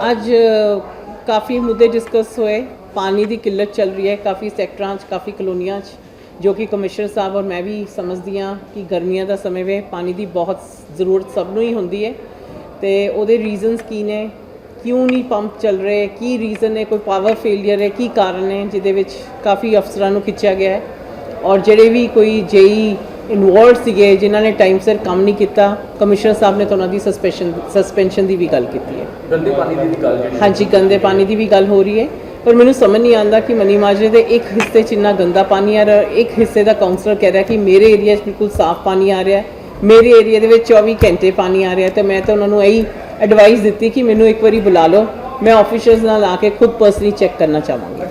ਅੱਜ ਕਾफ़ी मुद्दे डिस्कस होए। पानी की किल्लत चल रही है काफ़ी सैक्टरां काफ़ी कलोनियां जो कि कमिश्नर साहब और मैं भी समझदी हाँ कि गर्मियां का समय वे पानी की बहुत ज़रूरत सबनों ही होंदी है तो उहदे रीजनस की ने क्यों नहीं पंप चल रहे की रीज़न है कोई पावर फेलियर है की कारण है जिहदे विच काफ़ी अफसरां नूं खिंचा गया है और जिहड़े भी कोई जेई इनवॉल्व सीगे जिन्हां ने टाइम सिर काम नहीं किया कमिश्नर साहब ने तो उन्होंने सस्पेंशन की भी गल की है। गंदे पानी की भी गल हाँ जी गंदे पानी की भी गल हो रही है पर मैंने समझ नहीं आता कि मनी माजरे के एक हिस्से इन्ना गंदा पानी आ रहा है एक हिस्से का काउंसलर कह रहा है कि मेरे एरिया बिल्कुल साफ पानी आ रहा है मेरे एरिया के 24 घंटे पानी आ रहा है तो मैं तो उन्होंने यही एडवाइस दी कि मैनू एक बार बुला लो मैं ऑफिसर्स नाल आके खुद पर्सनली चेक करना चाहूँगी।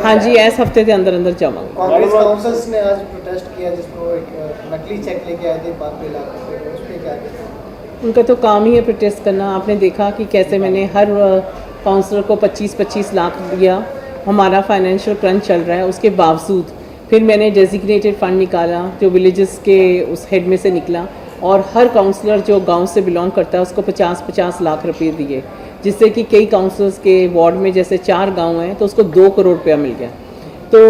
हाँ जी इस हफ्ते के अंदर अंदर जावांगी। कांग्रेस काउंसिल्स ने आज प्रोटेस्ट किया जिसमें एक नकली चेक लेके आए थे बाकी इलाकों से उस पे क्या कहते उनका तो काम ही है प्रोटेस्ट करना। आपने देखा कि कैसे मैंने हर काउंसलर को 25-25 लाख दिया हमारा फाइनेंशियल क्रंच चल रहा है उसके बावजूद फिर मैंने डेजिग्नेटेड फ़ंड निकाला जो विलेजेस के उस हेड में से निकला और हर काउंसलर जो गांव से बिलोंग करता है उसको 50-50 लाख रुपए दिए जिससे कि कई काउंसलर्स के वार्ड में जैसे 4 गांव हैं तो उसको 2 करोड़ रुपया मिल गया। तो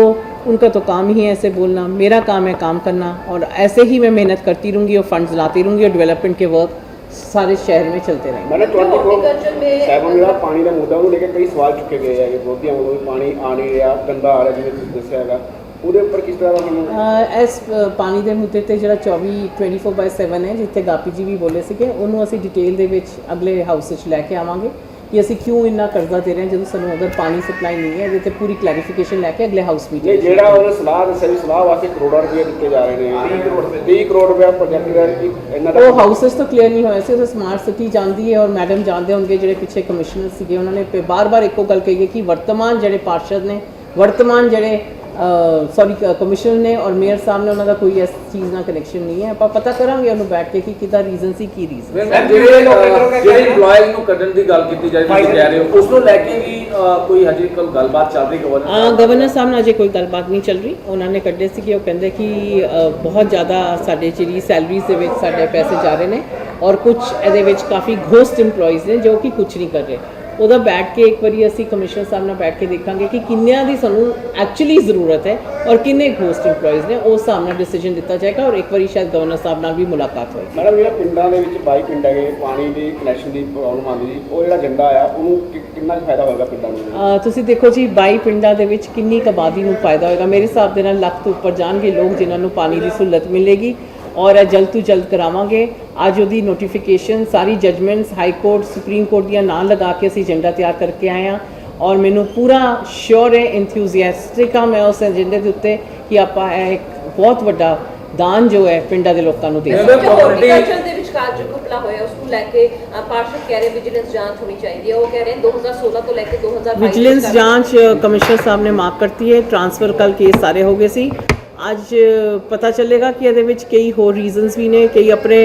उनका तो काम ही है ऐसे बोलना मेरा काम है काम करना और ऐसे ही मैं मेहनत करती रहूँगी और फंड्स लाती रहूँगी और डेवलपमेंट के वर्क सारे शहर में चलते रहेंगे। मैंने 24/7 पानी का मुद्दा को लेकर कई सवाल चुके गए हैं विरोधियों वालों पानी आ नहीं रहा गंदा आ रहा जिन्हें दस्या है ਉਹਦੇ ਉੱਪਰ ਕਿਸ ਤਰ੍ਹਾਂ ਇਸ ਪਾਣੀ ਦੇ ਮੁੱਦੇ ਤੇ ਜਿਹੜਾ 24/7 ਹੈ ਜਿੱਥੇ ਗਾਪੀ ਜੀ ਵੀ ਬੋਲੇ ਸੀਗੇ ਉਹਨੂੰ ਅਸੀਂ ਡਿਟੇਲ ਦੇ ਵਿੱਚ ਅਗਲੇ ਹਾਊਸ ਵਿੱਚ ਲੈ ਕੇ ਆਵਾਂਗੇ ਕਿ ਅਸੀਂ ਕਿਉਂ ਇੰਨਾ ਕਰਜ਼ਾ ਦੇ ਰਹੇ ਹਾਂ ਜਦੋਂ ਸਾਨੂੰ ਅਗਰ ਪਾਣੀ ਸਪਲਾਈ ਨਹੀਂ ਹੈ ਇਹਦੇ ਤੇ ਪੂਰੀ ਕਲੈਰੀਫਿਕੇਸ਼ਨ ਲੈ ਕੇ ਅਗਲੇ ਹਾਊਸ ਵਿੱਚ ਜਿਹੜਾ ਉਹਨੇ ਸਲਾਹ ਦੱਸਿਆ ਵੀ ਸਲਾਹ ਵਾਸਤੇ ਕਰੋੜਾਂ ਰੁਪਏ ਦਿੱਤੇ ਜਾ ਰਹੇ ਨੇ 30 ਕਰੋੜ ਰੁਪਏ ਪ੍ਰੋਜੈਕਟ ਦਾ ਇਹਨਾਂ ਦਾ ਉਹ ਹਾਊਸਸ ਤੋਂ ਕਲੀਅਰ ਨਹੀਂ ਹੋਇਆ ਸੀ ਉਹ ਸਮਾਰਟ ਸਿਟੀ ਜਾਂਦੀ ਹੈ ਔਰ ਮੈਡਮ ਜਾਣਦੇ ਹੋਣਗੇ ਜਿਹੜੇ ਪਿੱਛੇ ਕਮਿਸ਼ਨਰ ਸੀਗੇ ਉਹਨਾਂ ਨੇ ਬਾਰ-ਬਾਰ ਇੱਕੋ ਗੱਲ ਕਹੀ ਹੈ ਕਿ ਵਰਤਮਾਨ ਜਿਹੜੇ ਪਾਰਸ਼ਦ ਨੇ ਵਰਤਮਾਨ ਜਿਹੜੇ सॉरी कमिश्नर ने और मेयर साहब ने उन्होंने कोई इस चीज़ ना कनेक्शन नहीं है आप पता करांगे उन्होंने बैठ के कि कितना रीजन सी की रीजन ਜਿਹੜੇ EMPLOYEES ਨੂੰ ਕੱਢਣ ਦੀ ਗੱਲ ਕੀਤੀ ਜਾਏ ਤੁਸੀਂ ਕਹਿ ਰਹੇ ਹੋ ਉਸ ਨੂੰ ਲੈ ਕੇ ਵੀ ਕੋਈ ਹਜੇ ਕੋਈ ਗੱਲਬਾਤ ਚੱਲ ਰਹੀ ਗਵਰਨਰ ਸਾਹਿਬ ਨਾਲ ਅਜੇ ਕੋਈ ਗੱਲਬਾਤ ਨਹੀਂ ਚੱਲ ਰਹੀ ਉਹਨਾਂ ਨੇ ਕੱਢੇ ਸੀ ਕਿ ਉਹ ਕਹਿੰਦੇ ਕਿ ਬਹੁਤ ਜ਼ਿਆਦਾ ਸਾਡੇ ਜਿਹੜੀ ਸੈਲਰੀਜ਼ ਦੇ ਵਿੱਚ ਸਾਡੇ ਪੈਸੇ ਜਾ ਰਹੇ ਨੇ ਔਰ ਕੁਝ ਇਹਦੇ ਵਿੱਚ ਕਾਫੀ ਘੋਸਟ EMPLOYEES ਨੇ ਜੋ ਕਿ ਕੁਝ ਨਹੀਂ ਕਰ ਰਹੇ ਉਹਦਾ ਬੈਠ ਕੇ ਇੱਕ ਵਾਰੀ ਅਸੀਂ ਕਮਿਸ਼ਨਰ ਸਾਹਿਬ ਨਾਲ ਬੈਠ ਕੇ ਦੇਖਾਂਗੇ ਕਿ ਕਿੰਨਿਆਂ ਦੀ ਸਾਨੂੰ ਐਕਚੁਅਲੀ ਜ਼ਰੂਰਤ ਹੈ ਔਰ ਕਿੰਨੇ ਘੋਸਟ EMPLOYEES ਨੇ ਉਸ ਹਿਸਾਬ ਨਾਲ ਡਿਸੀਜਨ ਦਿੱਤਾ ਜਾਏਗਾ ਔਰ ਇੱਕ ਵਾਰੀ ਸ਼ਾਇਦ ਗਵਰਨਰ ਸਾਹਿਬ ਨਾਲ ਵੀ ਮੁਲਾਕਾਤ ਹੋਏਗੀ। ਮੈਡਮ ਜਿਹੜਾ ਪਿੰਡਾਂ ਦੇ ਵਿੱਚ 22 ਪਿੰਡ ਹੈਗੇ ਪਾਣੀ ਦੀ ਕਨੈਕਸ਼ਨ ਦੀ ਪ੍ਰੋਬਲਮ ਆਉਂਦੀ ਜੀ ਉਹ ਜਿਹੜਾ ਏਜੰਡਾ ਆ ਉਹਨੂੰ ਕਿੰਨਾ ਫਾਇਦਾ ਹੋਏਗਾ ਪਿੰਡਾਂ ਨੂੰ ਤੁਸੀਂ ਦੇਖੋ ਜੀ 22 ਪਿੰਡਾਂ ਦੇ ਵਿੱਚ ਕਿੰਨੀ ਆਬਾਦੀ ਨੂੰ ਫਾਇਦਾ ਹੋਏਗਾ ਮੇਰੇ ਹਿਸਾਬ ਦੇ ਨਾਲ ਲੱਖ ਤੋਂ ਉੱਪਰ ਜਾਣਗੇ ਲੋਕ ਜਿਨ੍ਹਾਂ ਨੂੰ ਪਾਣੀ ਦੀ ਸਹੂਲਤ ਮਿਲੇਗੀ और जल्द तो जल्द करावांगे। अज वो नोटिफिकेशन सारी judgments high court supreme court दियां नाल लगा के असीं एजेंडा तैयार करके आए हैं और मैनू पूरा श्योर है इंथूजियास्टिक हाँ मैं उस एजेंडे के उत्ते कि आपां एक बहुत वड्डा दान जो है पिंडां दे लोकां नूं दे विजिलेंस जांच कमिश्नर साहब ने मार्क करती है ट्रांसफर कल केस सारे हो गए सी ਅੱਜ ਪਤਾ ਚੱਲੇਗਾ ਕਿ ਇਹਦੇ ਵਿੱਚ ਕਈ ਹੋਰ ਰੀਜ਼ਨਸ ਵੀ ਨੇ ਕਈ ਆਪਣੇ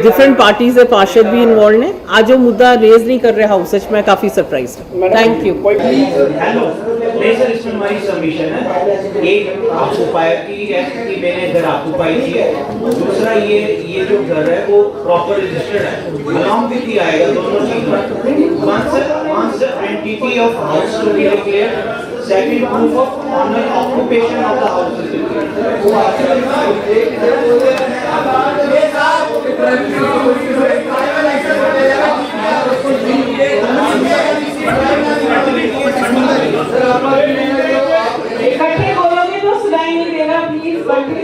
ਡਿਫਰੈਂਟ ਪਾਰਟੀਆਂ ਦੇ ਪਾਰਸ਼ਦ ਵੀ ਇਨਵੋਲਵ ਨੇ ਅੱਜ ਉਹ ਮੁੱਦਾ ਰੇਜ਼ ਨਹੀਂ ਕਰ ਰਿਹਾ ਹਾਊਸ ਵਿੱਚ ਮੈਂ ਕਾਫੀ ਸਰਪ੍ਰਾਈਜ਼ ਹਾਂ। Thank you. हेलो सर इसमें हमारी सबमिशन है एक ऑक्यूपायर की है कि मैंने घर ऑक्यूपाई की है दूसरा ये जो घर है वो प्रॉपर रजिस्टर्ड है अलाउंग विद ही आएगा दोनों चीज once entity of house to be declared second proof of honor occupation of the house is इकट्ठे बोलोगे तो सुनाई नहीं देगा प्लीज बाकी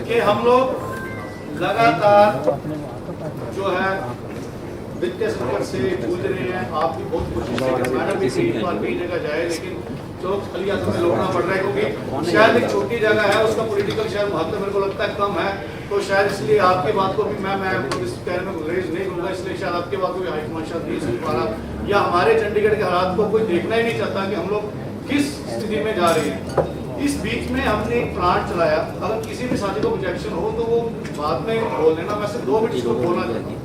कि हम लोग लगातार जो है वित्तीय संकट से जूझ रहे हैं। आपकी बहुत कोशिश है कि मैडम भी सीट पर भी जगह जाए, लेकिन तो खलिया हमें लौटना पड़ रहा है क्योंकि शायद एक छोटी जगह है, उसका पॉलिटिकल शायद महत्व मेरे को लगता है कम है, तो शायद इसलिए आपकी बात को भी मैं इस कहने में रेज नहीं करूँगा, इसलिए शायद आपकी बात को भी हाईकमान शायद नहीं सुन पा रहा, या हमारे चंडीगढ़ के हालात को कोई देखना ही नहीं चाहता कि हम लोग किस स्थिति में जा रहे हैं। इस बीच में हमने एक प्लांट चलाया, अगर किसी भी साथी को ऑब्जेक्शन हो तो वो बाद में बोल देना, मैं सिर्फ 2 मिनट इसको बोलना चाहता हूँ।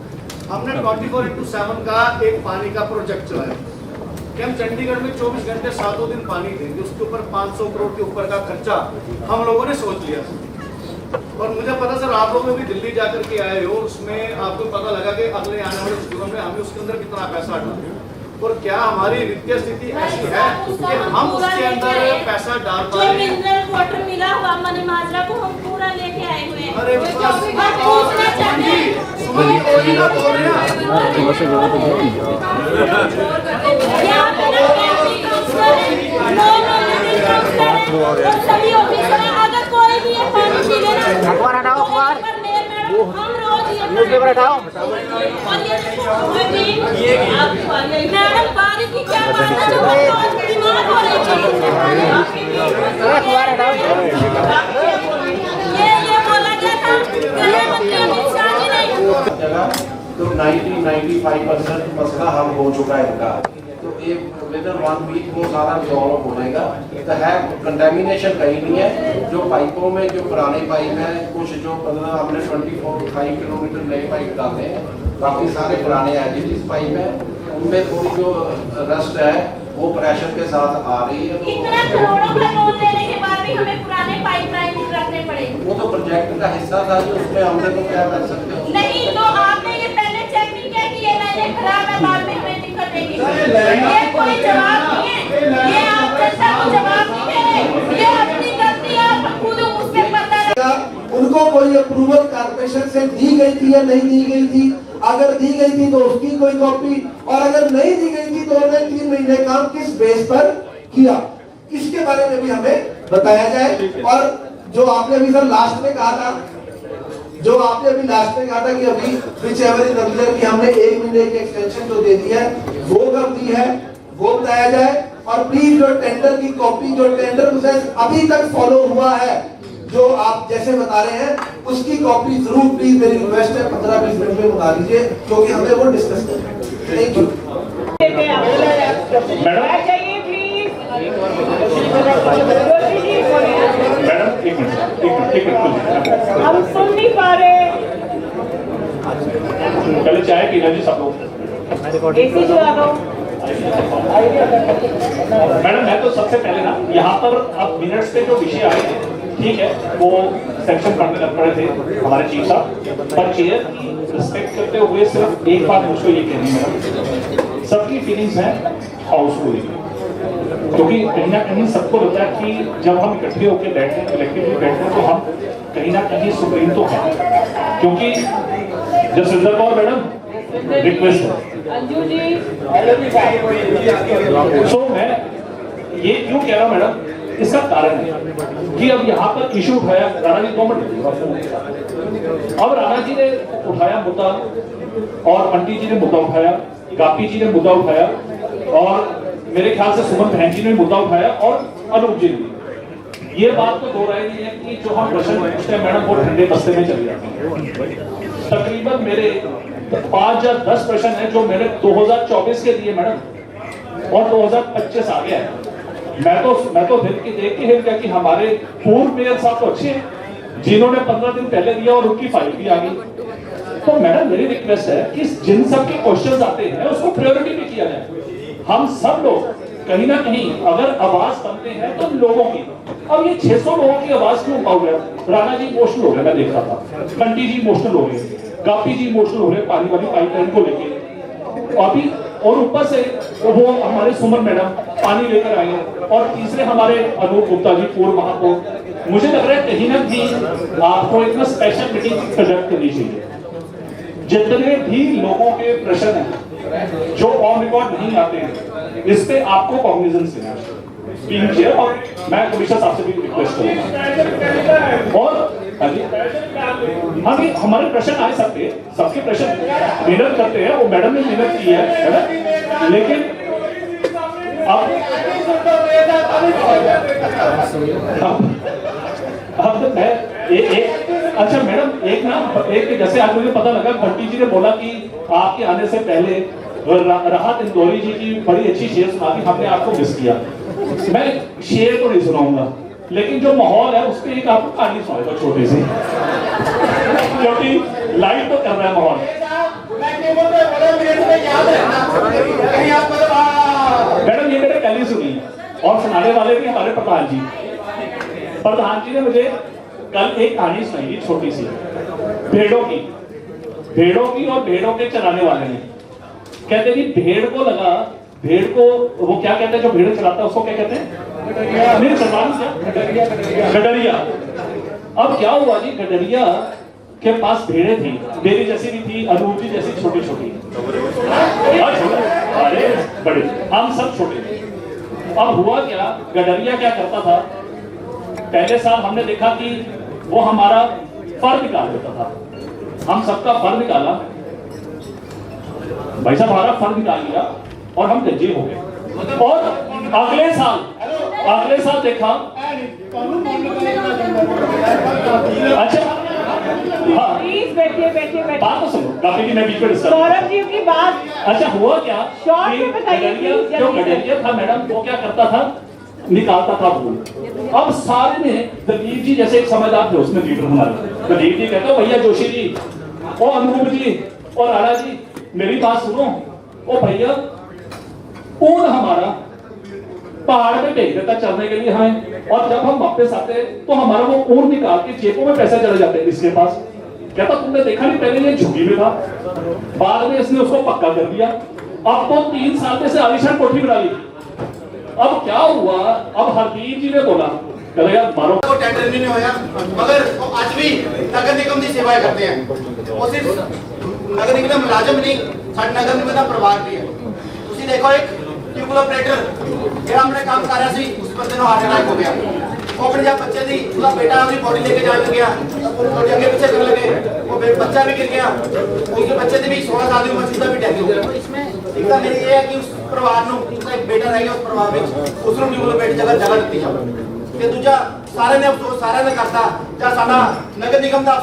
हमने 24x7 का एक पानी का प्रोजेक्ट चलाया कि हम चंडीगढ़ में 24 घंटे 7 दिन पानी देंगे, उसके ऊपर 500 करोड़ के ऊपर का खर्चा हम लोगों ने सोच लिया। और मुझे पता सर आप लोग भी दिल्ली जाकर के आए हो, उसमें आपको पता लगा कि अगले आने वाले स्कूलों में हमें उसके अंदर कितना पैसा डालें, और क्या हमारी वित्तीय स्थिति ऐसी है कि हम उसके अंदर पैसा डाल पा रहे हैं। मिनरल वाटर मिला हुआ मनी माजरा को हम पूरा लेके आए हुए हैं। अरे पूछना चाहते हैं सुमन कोई ना बोल रहे हैं। यहाँ पे ना कैंपी काउंसलर है, और सभी ऑफिसर हैं, अगर कोई भी ये पानी पी लेना हम रोज ये मैडम बारिश की क्या बात है, जो बीमार हो रही थी ये बोला गया था गृहमंत्री अमित शाह जी ने तो 90-95% मसला हल हो चुका है इनका, तो एक विदिन 1 वीक वो सारा रिजॉल्व हो जाएगा। तो है कंटेमिनेशन कहीं नहीं है, जो पाइपों में जो पुराने पाइप हैं, कुछ जो 15 हमने 24-5 किलोमीटर नए पाइप डाले हैं, बाकी सारे पुराने एजिटिस पाइप हैं, उनमें थोड़ी जो रस्ट है वो प्रेशर के साथ आ रही है। तो इतना करोड़ों का लोन लेने के बाद भी हमें पुराने पाइपलाइन रखने पड़े। वो तो प्रोजेक्ट का हिस्सा था, जो उसमें हमने तो क्या कर सकते हो। नहीं तो आपने ये पहले चेक नहीं किया कि ये मैंने खराब है, बाद में हमें दिक्कत देगी। ये कोई जवाब नहीं है, ये आप जनता को जवाब नहीं दे रहे, ये अपनी गलती आप खुद उससे पता है। उनको कोई अप्रूवल कारपोरेशन से दी गई थी या नहीं दी गई थी, अगर दी गई थी तो उसकी कोई कॉपी, और अगर नहीं दी गई थी तो उन्होंने 3 महीने काम किस बेस पर किया, इसके बारे में भी हमें बताया जाए। और जो आपने अभी सर लास्ट में कहा था, कि अभी विच एवर इज अवेलेबल कि हमने 1 महीने की एक्सटेंशन जो दे दी है वो कब दी है वो बताया जाए। और प्लीज जो टेंडर की कॉपी, जो टेंडर प्रोसेस अभी तक फॉलो हुआ है, जो आप जैसे बता रहे हैं, उसकी कॉपी जरूर प्लीज, मेरी रिक्वेस्ट है 15-20 मिनट में बता दीजिए, क्योंकि हमें वो डिस्कस करना है। Thank you madam. एक मिनट हम सुन नहीं पा रहे, पहले चाय पीना जी सब लोग। एसी चला दो। मैडम मैं तो सबसे पहले ना यहाँ पर अब मिनट्स पे जो विषय आए थे, ठीक है, वो सेक्शन पढ़ने लग पड़े थे हमारे चीफ साहब, पर चेयर की रिस्पेक्ट करते हुए सिर्फ एक बात मुझको ये कहनी है, सबकी फीलिंग्स हैं हाउसफुल, क्योंकि कहीं ना कहीं सबको लगता है कि जब हम इकट्ठे होकर बैठते हैं, कलेक्टिवली बैठते हैं, तो हम कहीं ना कहीं सुप्रीम तो हैं, क्योंकि जसविंदर कौर मैडम रिक्वेस्ट है। अंजू जी, सो मैं ये क्यों कह रहा हूँ मैडम, इसका कारण है कि अब यहाँ पर इशू उठाया राणा जी, 2 मिनट, अब राणा जी ने उठाया मुद्दा, और अंटी जी ने मुद्दा उठाया, गापी जी ने मुद्दा उठाया, और मेरे ख्याल से सुमन बहन जी ने मुद्दा उठाया, और अनूप जी ने। ये बात तो दो राय नहीं है कि जो हम प्रश्न पूछते हैं मैडम वो ठंडे बस्ते में चले जाते हैं। तकरीबन मेरे 5 या 10 प्रश्न है जो मैंने 2024 के दिए मैडम, और 2025 आ गया है। मैं तो दिल की देख के हिल गया कि हमारे पूर्व मेयर साहब तो अच्छे हैं, जिन्होंने 15 दिन पहले दिया और उनकी फाइल भी आ गई। तो मैडम मेरी रिक्वेस्ट है कि जिन सब के क्वेश्चंस आते हैं उसको प्रायोरिटी भी किया जाए। हम सब लोग कहीं ना कहीं अगर आवाज बनते हैं तो लोगों की, अब ये 600 लोगों की आवाज क्यों उठा हुआ है? राणा जी इमोशनल हो गए, मैं देख रहा था, कंटी जी इमोशनल हो गए, गापी जी इमोशनल हो रहे पानी वाली पाइपलाइन को लेके, अभी और ऊपर से वो हमारे सुमन मैडम पानी लेकर आई और तीसरे हमारे अनूप गुप्ता जी पूर्व महापौर। मुझे लग रहा है कहीं ना कहीं आपको इतना स्पेशल मीटिंग कंडक्ट करनी चाहिए। जितने भी लोगों के प्रश्न हैं जो ऑन रिकॉर्ड नहीं आते हैं, इस पे आपको कॉग्निजेंस लेना है। और मैं कमिश्नर साहब से भी रिक्वेस्ट करूंगा। और हमारे प्रश्न आए सबके प्रश्न मेहनत करते हैं, वो मैडम ने मेहनत की है ना, लेकिन अब मैं अच्छा मैडम एक जैसे आज मुझे पता लगा भट्टी जी ने बोला कि आपके आने से पहले राहत इंदौरी जी की बड़ी अच्छी शेर सुना दी, हमने आपको मिस किया। मैं शेर तो नहीं सुनाऊंगा, लेकिन जो माहौल है उस पर एक आपको कहानी सुनाऊंगा छोटी सी, क्योंकि लाइट तो कर रहा है माहौल। मैडम ये मैंने पहले सुनी और सुनाने वाले भी हमारे प्रधान जी। प्रधान जी ने मुझे कल एक कहानी सुनाई थी छोटी सी, भेड़ों की और भेड़ों के चराने वाले ने। कहते कि भेड़ को लगा, भेड़ को वो क्या कहते हैं जो भेड़ चलाता है उसको क्या कहते हैं? गडरिया। अब क्या हुआ जी, गडरिया के पास भेड़े थी, मेरी जैसी भी थी, अनूप जी जैसी छोटी छोटी, अरे बड़े, हम सब छोटे थे। अब हुआ क्या, गडरिया क्या करता था, पहले साल हमने देखा कि वो हमारा फर निकाल देता था। हम सबका फर निकाला, भाई साहब हमारा फर निकाल लिया और हम गंजे हो गए। और अगले साल देखा, अच्छा हाँ बैठिए बात तो सुनो, काफी मैं बीच में डिस्कस। सौरभ जी की बात। अच्छा हुआ क्या, शॉर्ट में बताइए। जो गडरिया था मैडम, वो क्या करता था, निकालता था फूल। अब सारे ने, दलीप जी जैसे एक समझदार थे उसमें लीडर हमारे, दलीप जी कहते भैया जोशी जी और अनूप जी और आड़ा जी मेरी बात सुनो, ओ भैया ऊन हमारा पहाड़ पे भेज देता चलने के लिए हमें, और जब हम वापस आते तो हमारा वो ऊन निकाल के जेबों में पैसे चले जाते इसके पास। कहता तुमने देखा नहीं, पहले ये झुग्गी में था, बाद में इसने उसको पक्का कर दिया, अब तो 3 साल में से आलिशान कोठी बना ली। अब क्या हुआ, अब हरदीप जी ने बोला यार मारो, वो टेंडर नहीं होया, मगर वो आज भी नगर निगम की सेवाएं करते हैं। वो सिर्फ नगर निगम ਦਾ ਮੁਲਾਜ਼ਮ ਨਹੀਂ, ਸਾਡੇ ਨਗਰ ਨਿਗਮ ਦਾ ਪਰਿਵਾਰ ਵੀ ਹੈ। ਤੁਸੀਂ ਦੇਖੋ ਇੱਕ ਟਿਊਬਲ ਆਪਰੇਟਰ ਜਿਹੜਾ ਆਪਣੇ ਕੰਮ ਕਰ ਰਿਹਾ ਸੀ, ਉਸ ਬੰਦੇ ਨੂੰ ਹਾਰਟ ਅਟੈਕ ਹੋ ਗਿਆ। ਉਹ ਆਪਣੇ ਜਦ ਬੱਚੇ ਦੀ, ਉਹਦਾ ਬੇਟਾ ਆਪਣੀ ਬੋਡੀ ਲੈ ਕੇ ਜਾਣ ਲੱਗਿਆ, ਉਹ ਅੱਗੇ ਪਿੱਛੇ ਕਰਨ ਲੱਗੇ, ਉਹ ਬੱਚਾ भी गिर गया, उसके बच्चे ਦੀ भी 16 ਸਾਲ ਦੀ ਉਮਰ ਸੀ, ਉਹਦਾ ਵੀ ਡੈਥ हो गया। इसमें एक ਤਾਂ मेरी ਇਹ ਹੈ ਕਿ ਉਸ ਪਰਿਵਾਰ ਨੂੰ, ਉਸਦਾ ਇੱਕ ਬੇਟਾ ਰਹਿ ਗਿਆ ਉਸ ਪਰਿਵਾਰ ਵਿੱਚ, ਉਸ ਨੂੰ ਟਿਊਬਲ ਆਪਰੇਟਰ ਜਗ੍ਹਾ ਦਿੱਤੀ ਜਾਵੇ। ਤੇ ਦੂਜਾ ਸਾਰਿਆਂ ਨੇ ਅਫਸੋਸ ਸਾਰਿਆਂ ਨੇ ਕਰਤਾ, ਜਾਂ ਸਾਡਾ ਨਗਰ ਨਿਗਮ ਦਾ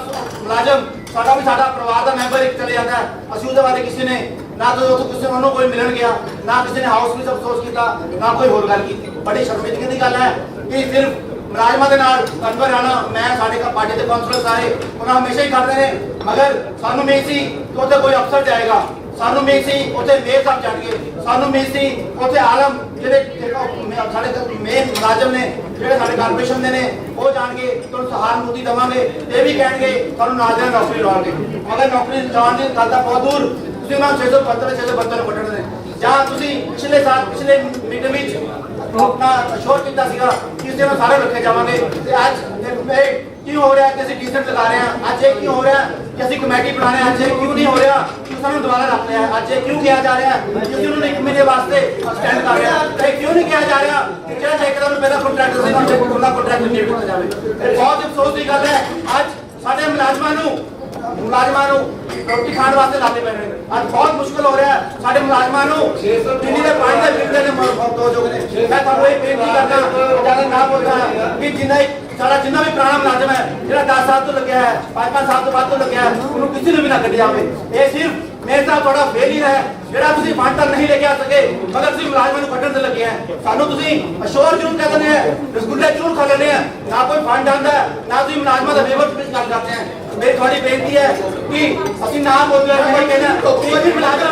ਮੁਲਾਜ਼ਮ ਸਾਡਾ ਵੀ ਸਾਡਾ ਪਰਿਵਾਰ ਦਾ ਮੈਂਬਰ ਇੱਕ ਚਲੇ ਜਾਂਦਾ, ਅਸੀਂ ਉਹਦੇ ਬਾਰੇ ਕਿਸੇ ਨੇ ਨਾ ਤਾਂ ਉਹ ਕਿਸੇ ਨੂੰ ਕੋਈ ਮਿਲਣ ਗਿਆ, ਨਾ ਕਿਸੇ ਨੇ ਹਾਊਸ ਵਿੱਚ ਅਫਸੋਸ ਕੀਤਾ, ਨਾ ਕੋਈ ਹੋਰ ਗੱਲ ਕੀਤੀ। ਬੜੀ ਸ਼ਰਮਿੰਦਗੀ ਦੀ ਗੱਲ ਹੈ ਕਿ ਸਿਰਫ ਮੁਲਾਜ਼ਮਾਂ ਦੇ ਨਾਲ ਅਨਵਰ ਰਾਣਾ, ਮੈਂ ਸਾਡੇ ਪਾਰਟੀ ਦੇ ਕਾਉਂਸਲਰ ਸਾਰੇ ਉਹਨਾਂ ਹਮੇਸ਼ਾ ਹੀ ਕਰਦੇ ਨੇ, ਮਗਰ ਸਾਨੂੰ ਉਮੀਦ ਸੀ ਕਿ ਉੱਥੇ ਕੋਈ ਅਫਸਰ ਜਾਏਗਾ, ਸਾਨੂੰ ਉਮੀਦ ਸੀ ਉੱਥੇ ਮੇਅਰ ਸਾਹਿਬ ਜਾਣਗੇ, ਸਾਨੂੰ ਉਮੀਦ ਸੀ ਉੱਥੇ ਆਲਮ ਜਿਹੜੇ ਸਾਡੇ ਮੇਨ ਮੁਲਾਜ਼ਮ ਨੇ, ਜਿਹੜੇ ਸਾਡੇ ਕਾਰਪੋਰੇਸ਼ਨ ਦੇ ਨੇ, ਉਹ ਜਾਣਗੇ, ਤੁਹਾਨੂੰ ਸਹਾਰਨਪੁਰ ਦੇਵਾਂਗੇ, ਤੇ ਵੀ ਕਹਿਣਗੇ ਤੁਹਾਨੂੰ ਨਾਲ ਦੇ ਨੌਕਰੀ ਲਵਾਂਗੇ, ਮਗਰ ਨੌਕਰੀ ਲਾਉਣ ਦੀ ਗੱਲ ਤਾਂ ਬਹੁਤ ਦੂਰ। ਤੁਸੀਂ ਉਹਨਾਂ 672 ਨੂੰ ਕੱਢਣ ਨੇ, ਜਾਂ ਤੁਸੀਂ ਪਿਛਲੇ ਮੀਟਿੰਗ ਵਿੱਚ अपना शोर किया सीगा कि उससे में सारे रखे जावांगे, ते आज क्यों हो रहा है कि ਅਸੀਂ ਡੀਸੈਂਟ ਲਗਾ ਰਹੇ ਹਾਂ, ਅੱਜ ਇਹ ਕਿਉਂ ਹੋ ਰਿਹਾ ਕਿ ਅਸੀਂ ਕਮੇਟੀ ਬਣਾ ਰਹੇ ਹਾਂ, ਅੱਜ ਇਹ ਕਿਉਂ ਨਹੀਂ ਹੋ ਰਿਹਾ ਕਿ ਸਾਨੂੰ ਦੁਬਾਰਾ ਰੱਖ ਲਿਆ, ਅੱਜ ਇਹ ਕਿਉਂ ਕਿਹਾ ਜਾ ਰਿਹਾ ਕਿ ਅਸੀਂ ਉਹਨੂੰ 1 ਮਹੀਨੇ ਵਾਸਤੇ ਸਟੈਂਡ ਕਰ ਰਹੇ ਹਾਂ, ਤੇ ਕਿਉਂ ਨਹੀਂ ਕਿਹਾ ਜਾ ਰਿਹਾ ਕਿ ਜਿਹੜਾ ਠੇਕੇਦਾਰ ਨੂੰ ਪਹਿਲਾ ਕੰਟਰੈਕਟ ਸੀ ਉਹਨੂੰ ਪੂਰਾ ਕੰਟਰੈਕਟ ਨਹੀਂ ਦਿੱਤਾ ਜਾਵੇ। ਇਹ ਬਹੁਤ ਅਫਸੋਸ ਦੀ ਗੱਲ ਹੈ, ਅੱਜ ਸਾਡੇ ਮੁਲਾਜ਼ਮਾਂ ਨੂੰ ਰੋਟੀ ਖਾਣ ਵਾਸਤੇ ਲਾਣੇ ਪੈ ਰਹੇ, ਅੱਜ ਬਹੁਤ ਮੁਸ਼ਕਲ ਹੋ ਰਿਹਾ ਹੈ ਸਾਡੇ ਮੁਲਾਜ਼ਮਾਂ ਨੂੰ। ਦਿੱਲੀ ਦੇ ਪਾਣੀ ਦੇ ਬਿੱਲ ਦੇ ਦੋ ਜੋ ਨੇ, ਮੈਂ ਤੁਹਾਨੂੰ ਇਹ ਬੇਨਤੀ ਕਰਦਾ ਜਿਆਦਾ ਨਾ ਬੋਲਦਾ ਕਿ ਜਿੰਨਾ ਵੀ ਪੁਰਾਣਾ ਮੁਲਾਜ਼ਮ ਹੈ, ਜਿਹੜਾ 10 ਸਾਲ ਤੋਂ ਲੱਗਿਆ ਹੈ, 5 ਸਾਲ ਤੋਂ ਬਾਅਦ ਤੋਂ ਲੱਗਿਆ ਹੈ, ਉਹਨੂੰ ਕਿਸੇ ਨੂੰ ਵੀ ਨਾ ਕੱਢਿਆ ਜਾਵੇ। ਇਹ ਸਿਰਫ ਮੇਰੇ ਸਾਹਿਬ ਤੁਹਾਡਾ ਫੇਲਿਅਰ ਹੈ, ਜਿਹੜਾ ਤੁਸੀਂ ਫੰਡ ਤੱਕ ਨਹੀਂ ਲੈ ਕੇ ਆ ਸਕੇ, ਮਗਰ ਤੁਸੀਂ ਮੁਲਾਜ਼ਮਾਂ ਨੂੰ ਕੱਢਣ ਤੇ ਲੱਗੇ ਹੈ। ਸਾਨੂੰ ਤੁਸੀਂ ਅਸ਼ੋਰ ਜ਼ਰੂਰ ਕਹਿ ਦਿੰਦੇ ਆ, ਰਸਗੁੱਲੇ ਜ਼ਰੂਰ ਖਾ ਲੈਂਦੇ ਆ, ਨਾ ਕੋਈ ਫੰਡ ਆਉਂਦਾ, ਨਾ ਤੁਸੀਂ ਮੁਲਾਜ਼ਮਾਂ ਦਾ ਵੇਵਰ ਵਿੱਚ ਗੱਲ ਕਰਦੇ ਆ। मेरी थोड़ी बेनती है कि ਅਸੀਂ ਨਾ ਬੋਲਦੇ ਹਾਂ, ਮੈਂ ਕਹਿੰਦਾ ਕੋਈ ਵੀ ਮੁਲਾਜ਼ਮ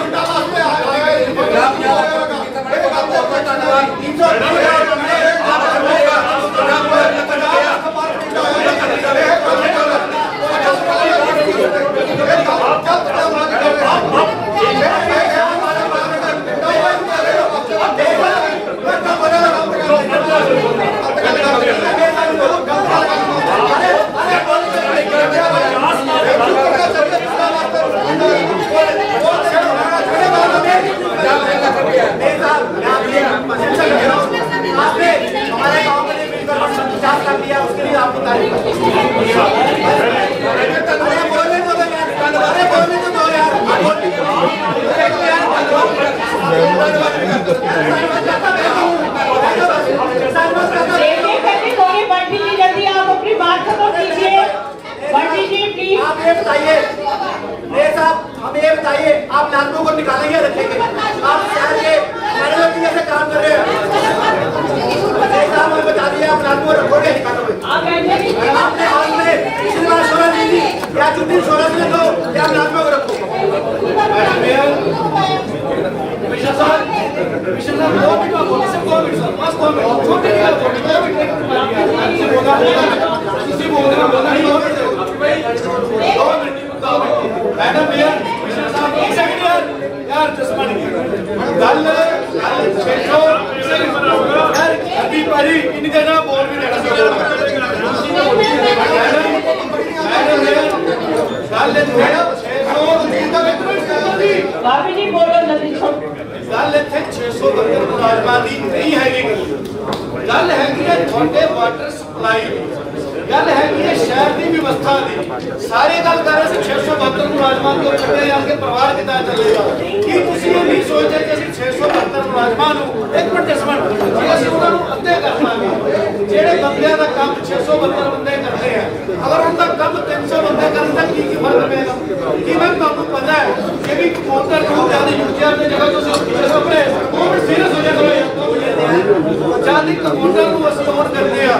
समझ लो या मुलाजमों को रखो। कमिश्नर साहब 2 मिनट में बोलो, सिर्फ 2 मिनट सर, बस 2 मिनट, छोटे नहीं है 2 मिनट, 2 मिनट किसी बोला नहीं 2 मिनट मैडम मेयर कमिश्नर साहब 1 सेकंड यार चश्मा नहीं गल 600 यार अभी परी इन्नी देना बोल भी देना मैडम मेयर गल 600 भाभी जी बोलो जल्दी गल इत्थे 672 मुलाजमां दी नहीं हैगी गल हैगी है थोड़े वाटर सप्लाई गल हैगी है शहर की व्यवस्था दी सारे गल कर रहे थे 672 मुलाजमां को कटे आगे परिवार कितना चलेगा कि ਤੁਸੀਂ ਇਹ ਨਹੀਂ ਸੋਚਦੇ ਕਿ ਅਸੀਂ 672 ਮੁਲਾਜ਼ਮਾਂ ਨੂੰ ਇੱਕ ਮਿੰਟ ਜਸਮਨ ਜੇ ਅਸੀਂ ਉਹਨਾਂ ਨੂੰ ਅੱਧੇ ਕਰ ਲਾਂਗੇ ਜਿਹੜੇ ਬੰਦਿਆਂ ਦਾ ਕੰਮ 672 ਬੰਦੇ ਕਰਦੇ ਆ ਅਗਰ ਉਹਨਾਂ ਦਾ ਕੰਮ 300 ਬੰਦੇ ਕਰਨ ਦਾ ਕੀ ਫਰਕ ਪਏਗਾ ਕਿ ਮੈਂ ਤੁਹਾਨੂੰ ਪਤਾ ਹੈ ਕਿ ਵੀ ਕੰਪਿਊਟਰ ਨੂੰ ਜਿਆਦਾ ਯੂਜ਼ਰ ਦੀ ਜਗ੍ਹਾ ਤੁਸੀਂ ਕਿਸੇ ਆਪਣੇ ਉਹ ਸੀਰੀਅਸ ਹੋ ਜਾਂਦੇ ਹੋ ਜਿਆਦਾ ਕੰਪਿਊਟਰ ਨੂੰ ਅਸੀਂ ਔਨ ਕਰਦੇ ਆ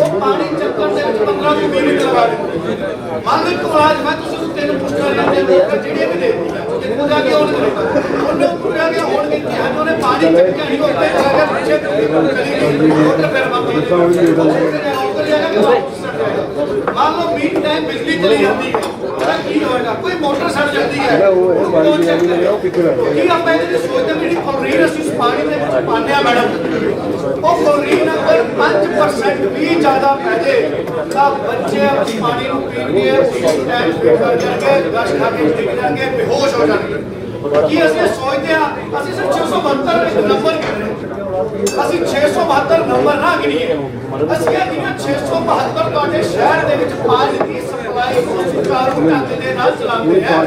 ਉਹ ਪਾਣੀ ਚੱਕਣ ਦੇ ਵਿੱਚ 15 ਤੋਂ 20 ਮਿੰਟ ਲਗਾ ਦਿੰਦੇ ਮੰਨ ਲਓ ਕਿ ਅੱਜ ਮੈਂ ਤੁਸੀਂ ਤੈਨੂੰ ਪੁੱਛ ਕਰ ਰਿਹਾ ਤੇ ਜਿਹੜੇ ਵੀ ਦੇ ਦਿੱਤੀ ਜਾ ਕੇ ਔਨ ਕਰੇਗਾ ਉਹਨੇ ਉੱਪਰ ਆ ਕੇ ਔਨ ਕੀਤੀ ਹੈ ਉਹਨੇ ਪਾਣੀ ਚੱਕਿਆ ਨਹੀਂ ਉੱਤੇ ਜਾ ਕੇ ਪਿੱਛੇ ਮੋਟਰ ਫਿਰ ਬੰਦ ਹੋ ਜਾਏਗਾ मान लो बीट टाइम बिजली चली जाती है ਉਹਦਾ ਕੀ ਹੋਏਗਾ ਕੋਈ ਮੋਟਰ ਸੜ ਜਾਂਦੀ ਹੈ ਕੀ ਆਪਾਂ ਇਹਦੇ ਸੋਚਦੇ ਜਿਹੜੀ ਕਲੋਰੀਨ ਅਸੀਂ ਉਸ ਪਾਣੀ ਦੇ ਵਿੱਚ ਪਾਉਂਦੇ ਆ ਮੈਡਮ ਉਹ ਕਲੋਰੀਨ ਅਗਰ 5% ਵੀ ਜ਼ਿਆਦਾ ਪੈ ਜੇ ਤਾਂ ਬੱਚੇ ਉਸ ਪਾਣੀ ਨੂੰ ਪੀਣਗੇ ਉਸ ਟਾਈਮ ਫੇਰ ਕਰ ਜਾਣਗੇ ਗਸ਼ ਖਾ ਕੇ ਡਿੱਗ ਜਾਣਗੇ ਬੇਹੋਸ਼ ਹੋ ਜਾਣਗੇ ਕੀ ਅਸੀਂ ਸੋਚਦੇ ਆ ਅਸੀਂ ਸਿਰਫ 672 ਨੰਬਰ ਅਸੀਂ 672 ਨੰਬਰ ਨਾ ਗਿਣੀਏ ਅਸੀਂ ਇਹ ਗਿਣੀਏ 672 ਤੁਹਾਡੇ ਸ਼ਹਿਰ ਦੇ ਵਿੱਚ ਪਾਣੀ ਦੀ ਸਪਲਾਈ ਨੂੰ ਸੁਚਾਰੂ ਢੰਗ ਦੇ ਨਾਲ ਚਲਾਉਂਦੇ ਆ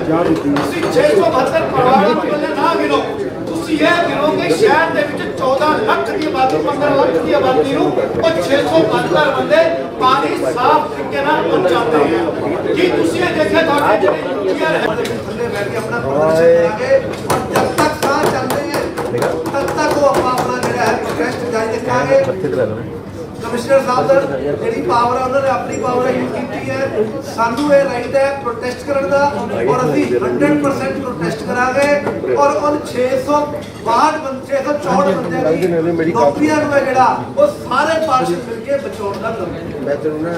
ਅਸੀਂ 672 ਪਰਿਵਾਰਾਂ ਨੂੰ ਪਹਿਲਾਂ ਨਾ ਗਿਣੋ ਤੁਸੀਂ ਇਹ ਗਿਣੋ ਕਿ ਸ਼ਹਿਰ ਦੇ ਵਿੱਚ 14 ਲੱਖ ਦੀ ਆਬਾਦੀ 15 ਲੱਖ ਦੀ ਆਬਾਦੀ ਨੂੰ ਉਹ 672 ਬੰਦੇ ਪਾਣੀ ਸਾਫ਼ ਤਰੀਕੇ ਨਾਲ ਪਹੁੰਚਾਉਂਦੇ ਆ ਕੀ ਤੁਸੀਂ ਇਹ ਦੇਖਿਆ ਤੁਹਾਡੇ ਜਿਹੜੇ ਯੂਟੀਆਰ ਹੈ थल्ले बैठ के अपना प्रदर्शन करेंगे और जब तक सांस चलते हैं तब तक वो अपना जो है प्रोटेस्ट जारी रखेंगे कमिश्नर साहब सर ਜਿਹੜੀ ਪਾਵਰ ਹੈ ਉਹਨਾਂ ਨੇ ਆਪਣੀ ਪਾਵਰ ਯੂਜ਼ ਕੀਤੀ ਹੈ ਸਾਨੂੰ ਇਹ ਰਾਈਟ ਹੈ ਪ੍ਰੋਟੈਸਟ ਕਰਨ ਦਾ ਔਰ ਅਸੀਂ 100% ਪ੍ਰੋਟੈਸਟ ਕਰਾਂਗੇ ਔਰ ਉਹ 664 ਬੰਦਿਆਂ ਦੀ ਨੌਕਰੀਆਂ ਨੂੰ ਹੈ ਜਿਹੜਾ ਉਹ ਸਾਰੇ ਪਾਰਸ਼ਦ ਮਿਲ ਕੇ ਬਚਾਉਣ ਦਾ ਕਰਾਂਗੇ ਮੈਂ ਤੈਨੂੰ ਨਾ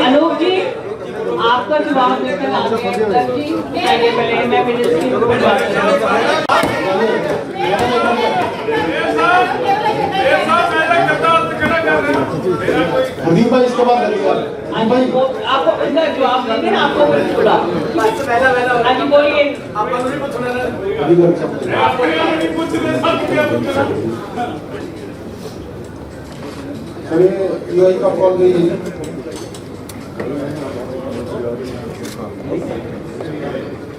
अनूप जी आपका जवाब लेकर आ गए जी पहले मैं मिनिस्ट्री को बात मुदीर भाई इसके बाद आपको जवाब देंगे ना आपको बुला हाँ जी बोलिए यूआई का कॉल गई है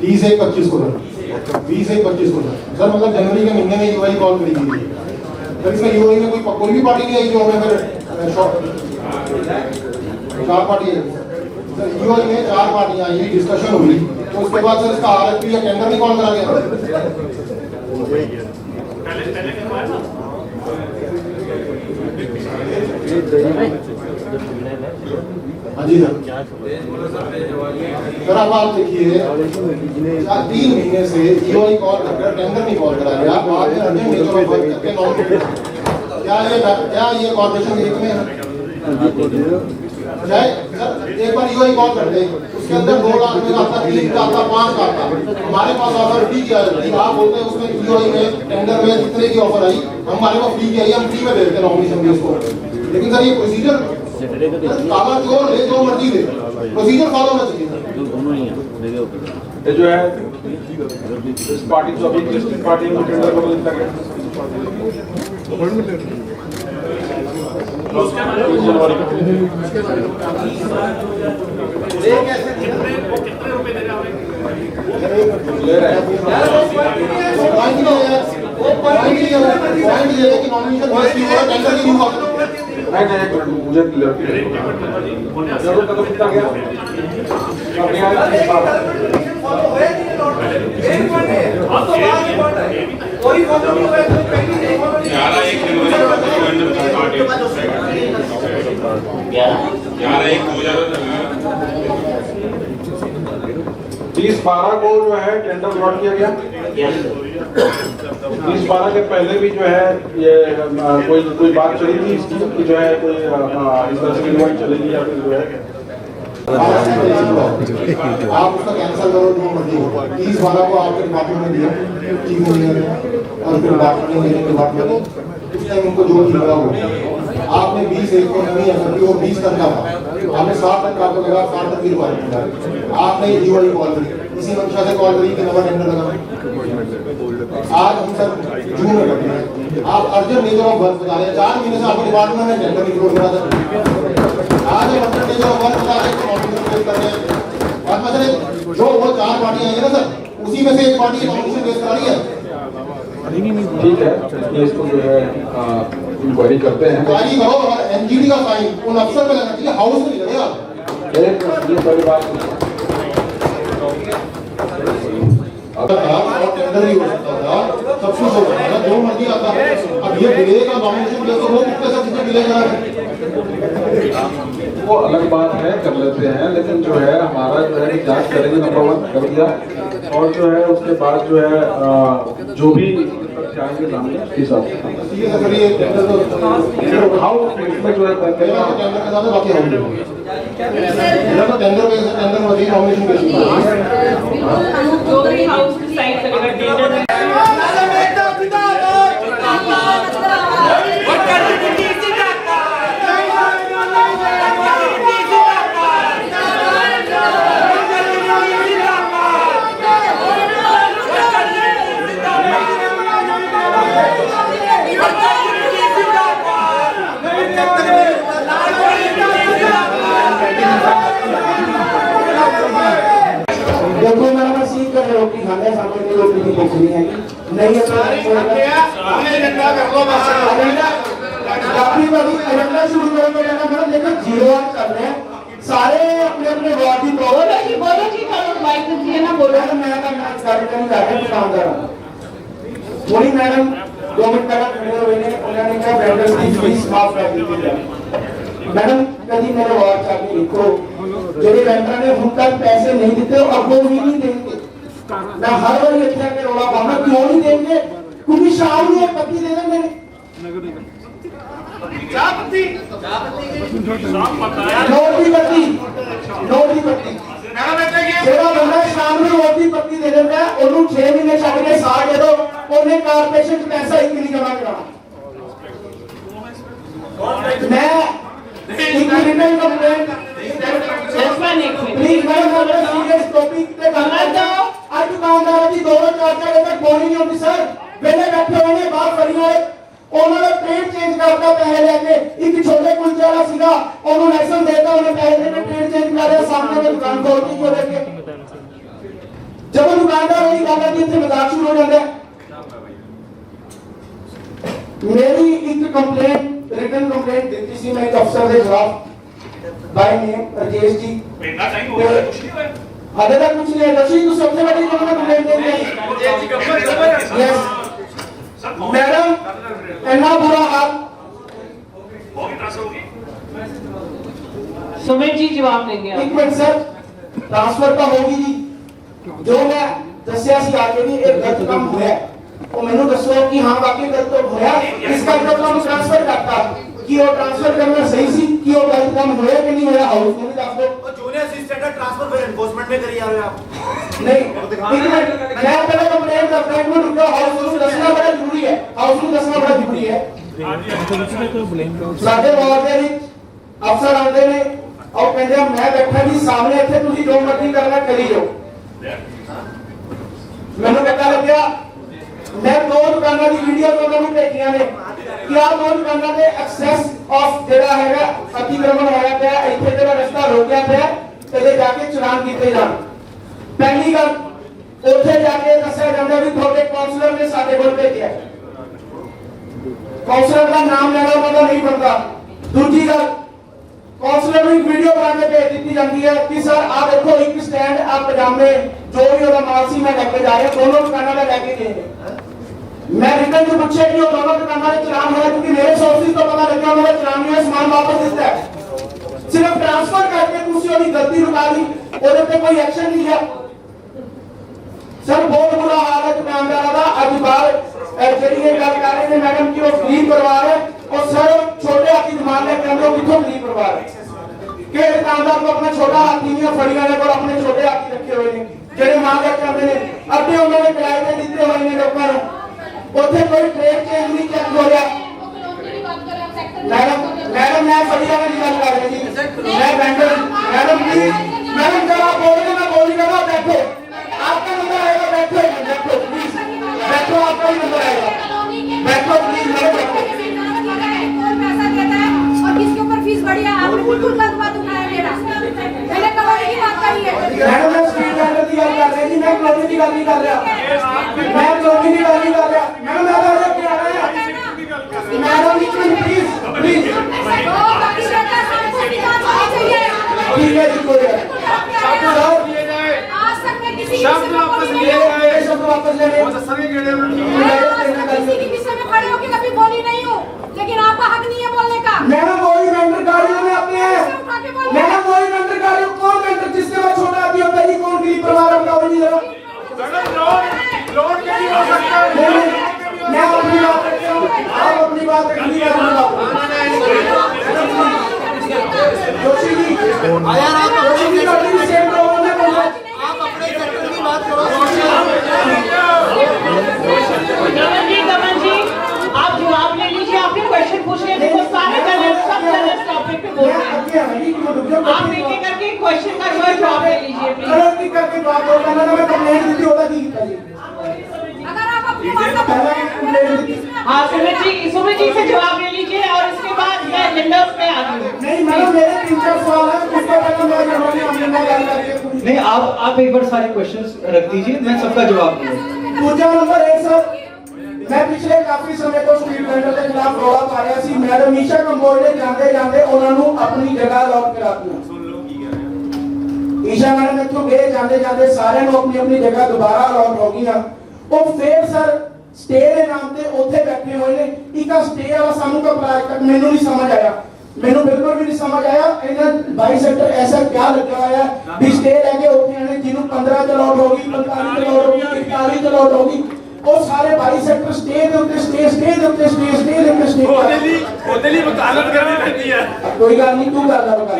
20 से 25 को 20 से 25 को सर मतलब जनवरी के महीने में यूआई कॉल करी गई है सर इसमें यूआई में कोई भी पार्टी नहीं आई जो हमें फिर 4 पार्टी आई सर यूआई में 4 पार्टियां आई डिस्कशन हुई तो उसके बाद सर इसका आरएफपी या टेंडर नहीं कॉल करा गया हाँ जी सर अब आप देखिए 3 महीने से ईओआई कॉल करके टेंडर नहीं कॉल करा गया आप क्या ये कॉर्पोरेशन एक में है एक बार ईओआई कॉल कर दे उसके अंदर 2 लाख में आता 3 का आता 5 का आता हमारे पास ऑफर फ्री किया आप बोलते हैं उसमें ईओआई में टेंडर में जितने की ऑफर आई हमारे पास फ्री की आई हम फ्री में देते हैं नॉमिनेशन बेस को लेकिन सर ये प्रोसीजर कागज जो ले जो मर्जी दे प्रोसीजर फॉलो होना चाहिए ये जो है इस पार्टी जो अभी लिस्टेड पार्टी को टेंडर को मिलता है जनवरी कितने रुपए दे रहे ले रहे हैं पॉइंट ये है कि नॉमिनेशन बेस की और टेंडर की नहीं हुआ नहीं मुझे क्लियर जरूर कदम कितना गया 30/12 को जो है टेंडर अलॉट किया गया। 30/12 के पहले भी जो है ये कोई बात चली थी इसकी कि जो है कोई इस तरह से इन्वाइट चलेगी या फिर जो है आप उसका कैंसिल करो जो मर्जी हो। 30/12 को आपके डिपार्टमेंट में दिया चीफ इंजीनियर ने और फिर डिपार्टमेंट में डिपार्टमेंट उस टाइम उनको जो मिल रहा हो आपने 20 को नहीं अगर वो 20 तक का था आपने 60 तक आपको लगा 60 तक की रिक्वायरमेंट है आपने ये जीवन कॉल करी इसी मंशा से कॉल करी कि नवा टेंडर लगा आज हम सब जून में बैठे हैं आप अर्जेंट नेचर ऑफ वर्क बता रहे हैं 4 महीने से आपके डिपार्टमेंट में टेंडर नहीं क्लोज करा था आज ये अर्जेंट नेचर ऑफ वर्क बता रहे हैं कॉम्पिटिशन फेस कर रहे हैं और मतलब जो वो 4 पार्टी आएंगे ना सर उसी में से एक पार्टी कॉम्पिटिशन फेस करा रही है। ठीक है ये इसको जो है इंक्वायरी करते हैं। इंक्वायरी करो और एनजीडी का फाइन उन अफसर पे लगना चाहिए हाउस में नहीं लगेगा। ये बड़ी बात टेंडर ही हो सकता था सब कुछ हो सकता था जो मर्जी आता है। अब ये डिले का नॉमिनेशन केस तो वो कितने से कितने डिले करा है वो अलग बात है कर लेते हैं लेकिन जो है हमारा जो है जांच करेंगे नंबर 1 कर दिया और जो है उसके बाद जो है जो भी जाएंगे सामने उसके हिसाब से ठीक है सर ये टेंडर तो हाउ इसमें जो है टेंडर के साथ बाकी होंगे ये तो टेंडर पे टेंडर में नॉमिनेशन केस जो भी हाउस डिसाइड करेगा टेंडर में देखो मेरा बस ये कर रोटी खाने सामने की रोटी की भूख नहीं है नहीं है काफी बड़ी एजेंडा शुरू करेंगे मैडम लेकिन 0 कर रहे हैं सारे अपने अपने वार्ड की बोलो जी बाइक दीजिए ना बोलो मैं कार्यक्रम कर रहे काम कर रहा हूँ थोड़ी मैडम 2 मिनट पहले खड़े हुए ने उन्होंने कहा वेंडर्स की फीस माफ कर दी मैडम कभी मेरे वार्ड जाके लिखो जो वेंडर ने हम तक पैसे नहीं देते और अब वो भी नहीं देंगे मैं हर बार ये क्या के रोला पाऊंगा क्यों नहीं देंगे क्योंकि शाम में पति दे देंगे नोटी पत्ती जेड़ा बंदा शाम में रोटी पत्ती दे देता है ਉਹਨੂੰ 6 ਮਹੀਨੇ ਛੱਡ ਕੇ ਸਾਲ ਦੇ ਦੋ ਉਹਨੇ ਕਾਰਪੋਰੇਸ਼ਨ ਚ ਪੈਸਾ ਇੱਕ ਨਹੀਂ ਜਮਾ ਕਰਾਉਣਾ मैं एक रिटर्न कंप्लेंट प्लीज मैं बोल रहा सीरियस टॉपिक पे करना चाहो आज दुकानदार की 2-4 तक बोली नहीं होती सर पहले बैठे हुए ने बात करी है उन्होंने ट्रेड चेंज करता पैसे लेके एक छोटे कुलचे वाला सीधा उन्होंने लाइसेंस देता उन्हें पैसे देके ट्रेड चेंज कर रहे सामने में दुकान खोलती क्यों देके जब दुकानदार वही कहता कि इतने मजाक शुरू हो जाता है मेरी एक कंप्लेंट रिटर्न कंप्लेंट देती सी मैं एक अफसर के खिलाफ बाय नेम राजेश जी भेजना चाहिए होगा कुछ नहीं हुआ हाले तक कुछ नहीं है रशीद तो सबसे बड़ी जो मैं कंप्लेंट दे दी यस मैडम इतना बुरा हाल सुमित जी जवाब देंगे एक मिनट सर ट्रांसफर तो होगी जी जो मैं दसिया सी आके भी एक गलत काम हुआ ਉਹ ਮੈਨੂੰ ਦੱਸੋ ਕਿ ਹਾਂ ਵਾਕਈ ਗਲਤ ਹੋਇਆ ਇਸ ਕਰਕੇ ਤੁਹਾਨੂੰ ਟ੍ਰਾਂਸਫਰ ਕਰਤਾ ਕਿ ਉਹ ਟ੍ਰਾਂਸਫਰ ਕਰਨਾ ਸਹੀ ਸੀ ਕਿ ਉਹ ਗਲਤ ਕੰਮ ਹੋਇਆ ਕਿ ਨਹੀਂ ਹੋਇਆ ਹਾਊਸ ਨੂੰ ਵੀ ਦੱਸ ਦਿਓ और जूनियर असिस्टेंट का ट्रांसफर फिर एनफोर्समेंट में करी आ रहे आप नहीं एक मिनट मैं पहले कंप्लेंट करता हूं कि रुको हाउस ਨੂੰ ਦੱਸਣਾ ਬੜਾ ਜ਼ਰੂਰੀ ਹੈ ਹਾਊਸ ਨੂੰ ਦੱਸਣਾ ਬੜਾ ਜ਼ਰੂਰੀ ਹੈ ਸਾਡੇ ਵਾਰਡ ਦੇ ਵਿੱਚ ਅਫਸਰ ਆਉਂਦੇ ਨੇ ਉਹ ਕਹਿੰਦੇ ਮੈਂ ਬੈਠਾ ਜੀ ਸਾਹਮਣੇ ਇੱਥੇ ਤੁਸੀਂ ਜੋ ਮਰਜ਼ੀ ਕਰਨਾ ਕਰੀ ਜਾਓ ਮੈਨੂੰ ਪਤਾ ਲੱਗਿਆ मैं 2 दुकानों की वीडियो तो उन्होंने भेजियां ने कि आ 2 दुकानों के एक्सेस ऑफ जेड़ा हैगा अतिक्रमण होया पिया इथे जेड़ा रास्ता रोकिया पिया ते जाके चलान कीते जान पहली गल ਉੱਥੇ ਜਾ ਕੇ ਦੱਸਿਆ ਜਾਂਦਾ ਵੀ ਤੁਹਾਡੇ ਕਾਉਂਸਲਰ ਨੇ ਸਾਡੇ ਕੋਲ ਭੇਜਿਆ ਕਾਉਂਸਲਰ ਦਾ ਨਾਮ ਲੈਣਾ ਉਹਨਾਂ ਦਾ ਨਹੀਂ ਬਣਦਾ ਦੂਜੀ ਗੱਲ ਕਾਉਂਸਲਰ ਨੂੰ ਵੀਡੀਓ ਬਣਾ ਕੇ ਭੇਜ ਦਿੱਤੀ ਜਾਂਦੀ ਹੈ ਕਿ ਸਰ ਆ ਦੇਖੋ ਇੱਕ ਸਟੈਂਡ ਆ ਪਜਾਮੇ ਜੋ ਵੀ ਉਹਦਾ ਮਾਲ ਸੀ ਮੈਂ ਲੈ ਕੇ ਜਾ ਰਿਹਾ ਦੋਨੋਂ ਦੁਕਾਨਾਂ ਦਾ ਲੈ ਕੇ ਗਏ मैं रिटर्न में पूछे कि वो दोनों दुकानदार चलान है क्योंकि मेरे सोर्सेज को पता लग गया उन्होंने चलान में सामान वापस देता है सिर्फ ट्रांसफर करके तुसी ओदी गलती रुका दी, ओदे पे कोई एक्शन नहीं लिया। सर बहुत बुरा हाल है दुकानदारों का। अज बाहर जेडी ये गल कर रहे हैं मैडम कि वो गरीब परिवार है, और सर छोटे हाथी दुकान लेके आंदे किथों गरीब परिवार है कि दुकानदार को अपना छोटा हाथी नहीं फड़ियां ने को अपने छोटे हाथी रखे हुए हैं जेडे माल लेके आंदे ने, अगे उन्होंने किराए पे दिते हुए ने लोगों को। ओथे कोई ट्रेड चेंज नहीं चेक हो रहा। मैडम मैं बढ़िया में निकल कर रही थी, मैं वेंडर मैडम प्लीज मैडम जब आप बोलोगे मैं बोली करूंगा, बैठो आपका नंबर आएगा, बैठो बैठो प्लीज बैठो, आपका ही नंबर आएगा, बैठो प्लीज मैडम बैठो। कौन पैसा देता है और किसके ऊपर फीस बढ़ी है? आपने बिल्कुल गलत बात उठाया मेरा, मैंने कलौनी की बात करी है। मैडम मैं स्ट्रीट वेंडर की बात कर रही थी, मैं कॉलोनी की बात नहीं कर रहा, मैं कॉलोनी की बात नहीं कर रहा। मैडम मैं बात कर रहा हूं मैडम प्लीज प्लीज ठीक है जी कोई शब्द वापस लिए गए, शब्द वापस ले रहे किसी के विषय में खड़े होकर कभी बोली नहीं हूँ, लेकिन आपका हक नहीं है बोलने का। मैडम वही वेंडर गाड़ियों में अपने हैं, मैडम वही वेंडर गाड़ियों कौन वेंडर जिसके बाद छोटा आती होता है कौन गरीब परिवार होगा वही जरा लोन के लिए हो सकता है। मैं अपनी बात रखता हूं, आप अपनी बात रखिए। जोशी जी जोशी जी गाड़ी में सेम प्रॉब्लम है, बोलो आप अपने सेक्टर की बात करो। दमन जी आप जवाब ले लीजिए, आपने क्वेश्चन पूछे देखो सारे सब टॉपिक पे बोल रहे हैं, आप एक एक करके क्वेश्चन का जवाब ले लीजिए प्लीज। गलत नहीं करके बात हो करना ना, मैं कंप्लेंट दी थी होता की कीता जी अगर आप अपनी बात का पहला कंप्लेंट दी। हाँ सुमित जी से जवाब ले लीजिए और इसके बाद मैं एजेंडा पे आ गई। नहीं मैडम मेरे 3-4 सवाल है, उसको पहले मैं जवाब हमने बात करके नहीं आप एक बार सारे क्वेश्चंस रख दीजिए, मैं सबका जवाब दूंगा। दूजा नंबर 1 सर मैं पिछले काफी समय ਤੋਂ ਸਟਰੀਟ ਵੈਂਡਰ ਦੇ ਖਿਲਾਫ ਰੌਲਾ ਪਾ ਰਿਹਾ ਸੀ। ਮੈਡਮ ਈਸ਼ਾ ਕੰਬੋਜ ਨੇ ਜਾਂਦੇ ਜਾਂਦੇ ਉਹਨਾਂ ਨੂੰ ਆਪਣੀ ਜਗ੍ਹਾ ਅਲਾਟ ਕਰਾਤੀ। ਸੁਣ ਲਓ ਕੀ ਕਹਿ ਰਹੇ ਈਸ਼ਾ ਮੈਡਮ ਇੱਥੋਂ ਗਏ ਜਾਂਦੇ ਜਾਂਦੇ ਸਾਰਿਆਂ ਨੂੰ ਆਪਣੀ ਆਪਣੀ ਜਗ੍ਹਾ ਦੁਬਾਰਾ ਅਲਾਟ ਹੋ ਗਈਆਂ। ਉਹ ਫੇਰ ਸਰ ਸਟੇ ਦੇ ਨਾਮ ਤੇ ਉੱਥੇ ਬੈਠੇ ਹੋਏ ਨੇ। ਇੱਕ ਆ ਸਟੇ ਵਾਲਾ ਸਾਨੂੰ ਘਬਰਾ ਤੱਕ ਮੈਨੂੰ ਨਹੀਂ ਸਮਝ ਆਇਆ, ਮੈਨੂੰ ਬਿਲਕੁਲ ਵੀ ਨਹੀਂ ਸਮਝ ਆਇਆ ਇਹਨਾਂ 22 ਸੈਕਟਰ ਐਸਾ ਕਿਆ ਲੱਗਾ ਹੋਇਆ ਵੀ ਸਟੇ ਲੈ ਕੇ ਉੱਥੇ ਆਣੇ ਜਿਹਨੂੰ 15 ਚ ਅਲਾਟ ਹੋ ਗਈ, 45 ਚ ਅਲਾਟ ਹੋ ਗਈ, 41 ਚ ਅਲਾਟ ਹੋ ਗਈ। ਉਹ ਸਾਰੇ 22 ਸੈਕਟਰ ਸਟੇ ਦੇ ਉੱਤੇ ਸਟੇ ਦੇ ਉੱਤੇ ਸਟੇ ਉਹਦੇ ਲਈ ਵਕਾਲਤ ਕਰਨੀ ਪੈਂਦੀ ਹੈ। ਕੋਈ ਗੱਲ ਨਹੀਂ ਤੂੰ ਕਰ ਲੈ ਵਕਾਲਤ।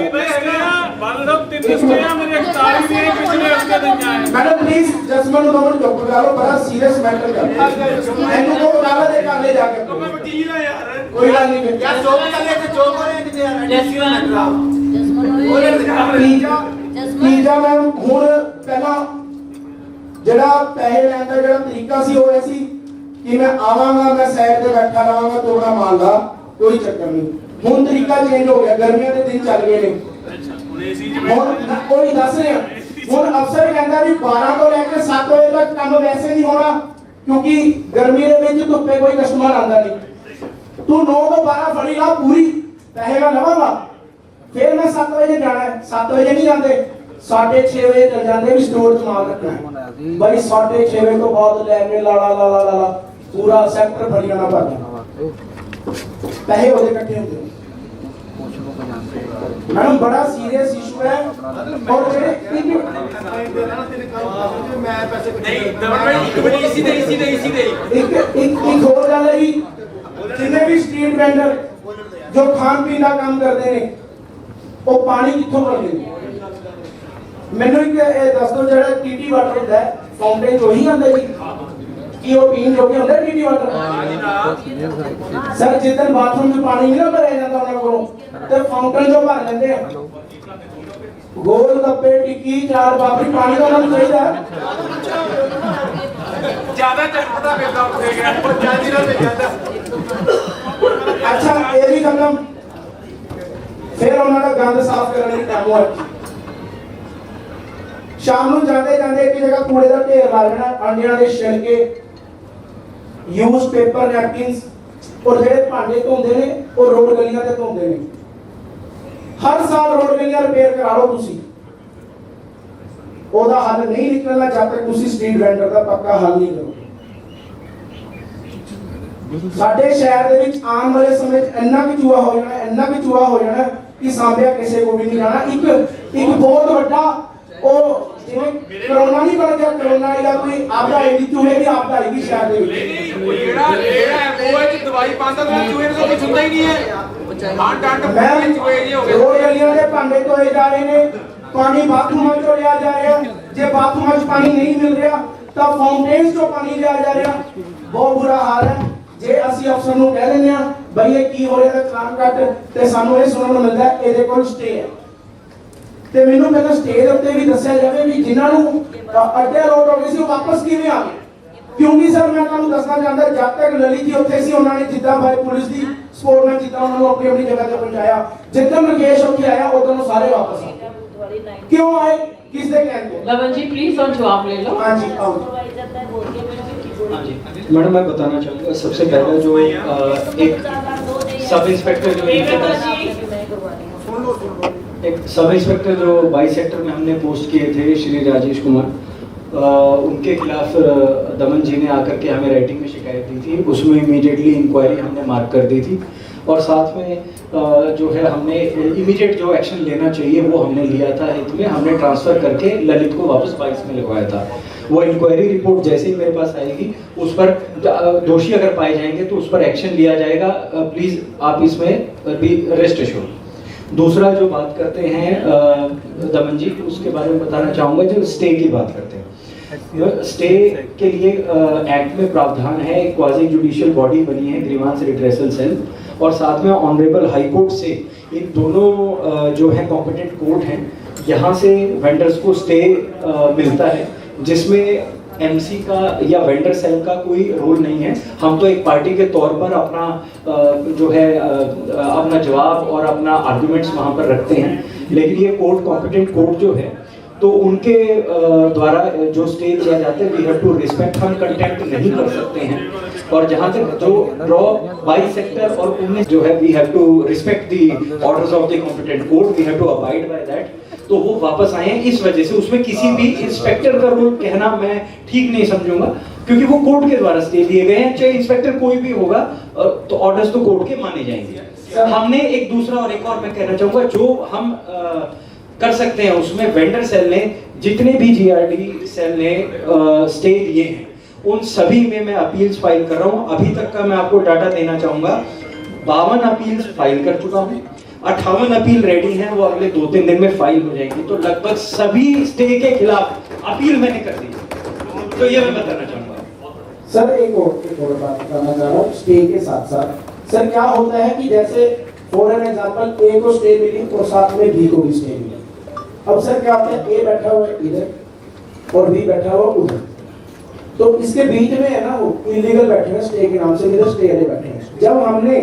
मैडम प्लीज जसमन को मत चुप करो, बड़ा सीरियस मैटर कर मैंने को वकालत दे कर ले जाके तो मैं वकील हां यार, कोई बात नहीं यार चौक चले थे चौक हो रहे कितने तीजा मैं ਹੁਣ ਪਹਿਲਾਂ ਜਿਹੜਾ ਪੈਸੇ ਲੈਣ ਦਾ ਜਿਹੜਾ ਤਰੀਕਾ ਸੀ ਉਹ ਐਸੀ ਕਿ ਮੈਂ ਆਵਾਂਗਾ ਮੈਂ ਸਾਈਡ ਤੇ ਬੈਠਾ ਰਹਾਂਗਾ ਤੋੜਾ ਮਾਲ ਦਾ ਕੋਈ ਚੱਕਰ ਨਹੀਂ। ਹੁਣ ਤਰੀਕਾ ਚੇਂਜ ਹੋ ਗਿਆ, ਗਰਮੀਆਂ ਦੇ ਦਿਨ ਚੱਲ ਗਏ ਨੇ ਹੁਣ ਕੋਈ ਦੱਸ ਰਿਹਾ। ਹੁਣ ਅਫਸਰ ਕਹਿੰਦਾ ਵੀ 12 ਤੋਂ ਲੈ ਕੇ 7 ਵਜੇ ਤੱਕ ਕੰਮ ਵੈਸੇ ਨਹੀਂ ਹੋਣਾ ਕਿਉਂਕਿ ਗਰਮੀ ਦੇ ਵਿੱਚ ਧੁੱਪੇ ਕੋਈ ਕਸਟਮਰ ਆਂਦਾ ਨਹੀਂ। ਤੂੰ 9 ਤੋਂ 12 ਫੜੀ ਲਾ ਪੂਰੀ, ਪੈਸੇ ਮੈਂ ਲਵਾਂਗਾ। फिर मैं 7 बजे जाना है, 7 बजे नहीं जाते 6:30 बजे चल जाते भी स्टोर च माल रखना है भाई। 6:30 बजे तो बाद लैके ला पूरा सेक्टर फड़ियां ना भर जाना, पैसे होते इकट्ठे होते। मैडम बड़ा सीरियस इशू है और मैं पैसे नहीं एक और गल है जिन्ने भी स्ट्रीट वेंडर जो खान पीन का काम करते हैं वो पानी कित्थों भरते हैं। मैनू एक दस दो जो टीटी वाटर होता है फाउंटेन वही आंदा जी कि वो पीन जोगे होंगे टीटी वाटर। सर जिस दिन बाथरूम में पानी नहीं ना भरया जाता उन्होंने को तो फाउंटेन जो भर लेंगे गोल गप्पे टिक्की चार पापड़ी पानी तो उन्होंने चाहिए ज्यादा चटपटा बेटा उठ गया और जल्दी ना मिल जाता। अच्छा ये भी खत्म। फिर उन्होंने गंद साफ करने की टाइम हुआ। शाम ਨੂੰ ਜਾਂਦੇ ਜਾਂਦੇ ਇੱਕ ਜਗ੍ਹਾ ਕੂੜੇ ਦਾ ਢੇਰ ਲਾ ਲੈਣਾ, ਅੰਡਿਆਂ ਦੇ ਛਿਲਕੇ, ਯੂਜ਼ ਪੇਪਰ ਨੈਪਕਿਨਸ ਔਰ ਜਿਹੜੇ ਭਾਂਡੇ ਧੋਂਦੇ ਨੇ ਉਹ ਰੋਡ ਗਲੀਆਂ ਤੇ ਧੋਂਦੇ ਨੇ। ਹਰ ਸਾਲ ਰੋਡ ਗਲੀਆਂ ਰਿਪੇਅਰ ਕਰਾ ਲਓ ਤੁਸੀਂ, ਉਹਦਾ ਹੱਲ ਨਹੀਂ ਨਿਕਲਣਾ ਜਦ ਤੱਕ ਤੁਸੀਂ ਸਟਰੀਟ ਵੈਂਡਰ ਦਾ ਪੱਕਾ ਹੱਲ ਨਹੀਂ ਕਰੋ। ਸਾਡੇ ਸ਼ਹਿਰ ਦੇ ਵਿੱਚ ਆਉਣ ਵਾਲੇ ਸਮੇਂ 'ਚ ਇੰਨਾ ਕੁ ਚੂਹਾ ਹੋ ਜਾਣਾ कि सांभिया किसी को भी नहीं जाना। एक बहुत बड़ा ਉਹ ਜਿਵੇਂ ਕਰੋਨਾ ਨਹੀਂ ਬਣ ਗਿਆ, ਕਰੋਨਾ ਜਾਂ ਕੋਈ ਆਪਦਾ ਆਏਗੀ, ਚੂਹੇ ਦੀ ਆਪਦਾ ਆਏਗੀ ਸ਼ਾਇਦ ਦੇ ਵਿੱਚ। ਕੋਈ ਜਿਹੜਾ ਉਹ ਚ ਦਵਾਈ ਪਾਉਂਦਾ ਤਾਂ ਚੂਹੇ ਨੂੰ ਕੁਝ ਹੁੰਦਾ ਹੀ ਨਹੀਂ ਹੈ। ਹਾਂ ਡੰਡ ਪੂਰੇ ਚੂਹੇ ਜਿਹੇ ਹੋ ਗਏ। ਰੋਡ ਗਲੀਆਂ ਦੇ ਭਾਂਡੇ ਧੋਏ ਜਾ ਰਹੇ ਨੇ, ਪਾਣੀ ਬਾਥਰੂਮਾਂ ਚੋਂ ਲਿਆ ਜਾ ਰਿਹਾ। ਜੇ ਬਾਥਰੂਮਾਂ 'ਚ ਪਾਣੀ ਨਹੀਂ ਮਿਲ ਰਿਹਾ ਤਾਂ ਫਾਊਂਟੇਨਸ ਚੋਂ ਪਾਣੀ ਲਿਆ ਜਾ ਰਿਹਾ। ਬਹੁਤ ਬੁਰਾ ਹਾਲ ਹੈ। ਜੇ ਅਸੀਂ ਅਫਸਰ ਨੂੰ ਕਹਿ ਦਿੰਦੇ ਆ ਬਈ ਇਹ ਕੀ ਹੋ ਰਿਹਾ ਤਾਂ ਚਲਾਨ ਕੱਟ, ਤੇ ਸਾਨੂੰ ਇਹ ਸੁਣਨ ਨੂੰ ਮਿਲਦਾ ਇਹਦੇ ਕੋਲ ਸਟੇ ਹੈ। ਤੇ ਮੈਨੂੰ ਪਹਿਲਾਂ ਸਟੇਜ ਉੱਤੇ ਵੀ ਦੱਸਿਆ ਜਾਵੇ ਵੀ ਜਿਨ੍ਹਾਂ ਨੂੰ ਅੱਡੇ ਲੋਡ ਹੋ ਗਈ ਸੀ ਉਹ ਵਾਪਸ ਕਿਵੇਂ ਆ ਗਏ। ਕਿਉਂਕਿ ਸਰ ਮੈਂ ਤੁਹਾਨੂੰ ਦੱਸਣਾ ਚਾਹੁੰਦਾ ਜਦ ਤੱਕ ਲਲਿਤ ਜੀ ਉੱਥੇ ਸੀ ਉਹਨਾਂ ਨੇ ਜਿੱਦਾਂ ਬਾਈ ਪੁਲਿਸ ਦੀ ਸਪੋਰਟ ਨਾਲ ਜਿੱਦਾਂ ਉਹਨਾਂ ਨੂੰ ਆਪਣੀ ਆਪਣੀ ਜਗ੍ਹਾ ਤੇ ਪਹੁੰਚਾਇਆ, ਜਿੱਦਾਂ ਮੁਕੇਸ਼ ਉੱਥੇ ਆਇਆ ਉਦੋਂ ਨੂੰ ਸਾਰੇ ਵਾਪਸ ਆ ਗਏ। ਕਿਉਂ ਆਏ, किस दे कहते हैं? लवन जी प्लीज और जवाब ले लो। हाँ जी आओ। मैडम मैं बताना चाहूँगा सबसे पहले जो एक सब इंस्पेक्टर जो बाई सेक्टर में हमने पोस्ट किए थे श्री राजेश कुमार, उनके खिलाफ दमन जी ने आकर के हमें राइटिंग में शिकायत दी थी। उसमें इमीडिएटली इंक्वायरी हमने मार्क कर दी थी और साथ में जो है हमने इमीडिएट जो एक्शन लेना चाहिए वो हमने लिया था। इसमें हमने ट्रांसफ़र करके ललित को वापस 22 में लगवाया था। वो इंक्वायरी रिपोर्ट जैसे ही मेरे पास आएगी उस पर दोषी अगर पाए जाएंगे तो उस पर एक्शन लिया जाएगा। प्लीज़ आप इसमें भी रेस्ट एश्योर्ड। दूसरा जो बात करते हैं दमन जी, उसके बारे में बताना चाहूँगा। जो स्टे की बात करते हैं, स्टे के लिए एक्ट में प्रावधान है, क्वाजी जुडिशियल बॉडी बनी है ग्रीवांस रिड्रेसल सेल, और साथ में ऑनरेबल हाई कोर्ट से इन दोनों जो है कॉम्पिटेंट कोर्ट हैं, यहाँ से वेंडर्स को स्टे मिलता है, जिसमें एमसी का या वेंडर सेल का कोई रोल नहीं है। हम तो एक पार्टी के तौर पर अपना जो है अपना जवाब और अपना आर्गुमेंट्स वहाँ पर रखते हैं, लेकिन ये कोर्ट कॉम्पिटेंट कोर्ट जो है तो उनके द्वारा जो स्टे किया जाता है वी हैव टू रिस्पेक्ट। हम कंटेम्प्ट नहीं कर सकते हैं। और जहाँ तक जो ड्रॉ बाई सेक्टर और उनमें जो है we have to respect the orders of the competent court, we have to abide by that. तो वो वापस आए हैं इस वजह से। उसमें किसी भी इंस्पेक्टर का रोल कहना मैं ठीक नहीं समझूंगा, क्योंकि वो कोर्ट के द्वारा स्टे दिए गए हैं। चाहे इंस्पेक्टर कोई भी होगा तो ऑर्डर्स तो कोर्ट के माने जाएंगे। हमने एक दूसरा और एक और मैं कहना चाहूँगा जो हम कर सकते हैं उसमें वेंडर सेल ने जितने भी जीआरडी सेल ने स्टे लिए हैं उन सभी में मैं अपील्स फाइल कर रहा हूं। अभी तक का मैं आपको डाटा देना चाहूंगा। 52 अपील्स फाइल कर चुका हूं, 58 अपील रेडी हैं, वो अगले 2-3 दिन में फाइल हो जाएंगी। तो लगभग सभी स्टे के खिलाफ अपील मैंने कर दी। तो ये मैं बताना चाहूंगा। सर एक और बात बताना चाह रहा हूँ स्टे के साथ साथ। सर क्या होता है कि जैसे फॉर एन एग्जांपल ए को स्टे मिली और साथ में बी को भी स्टे मिली। अब सर क्या होता है, ए बैठा हुआ है इधर और बी बैठा हुआ उधर, तो इसके बीच में है ना वो इलीगल बैठे हैं स्टे के नाम से, इधर स्टे वाले बैठे हैं। जब हमने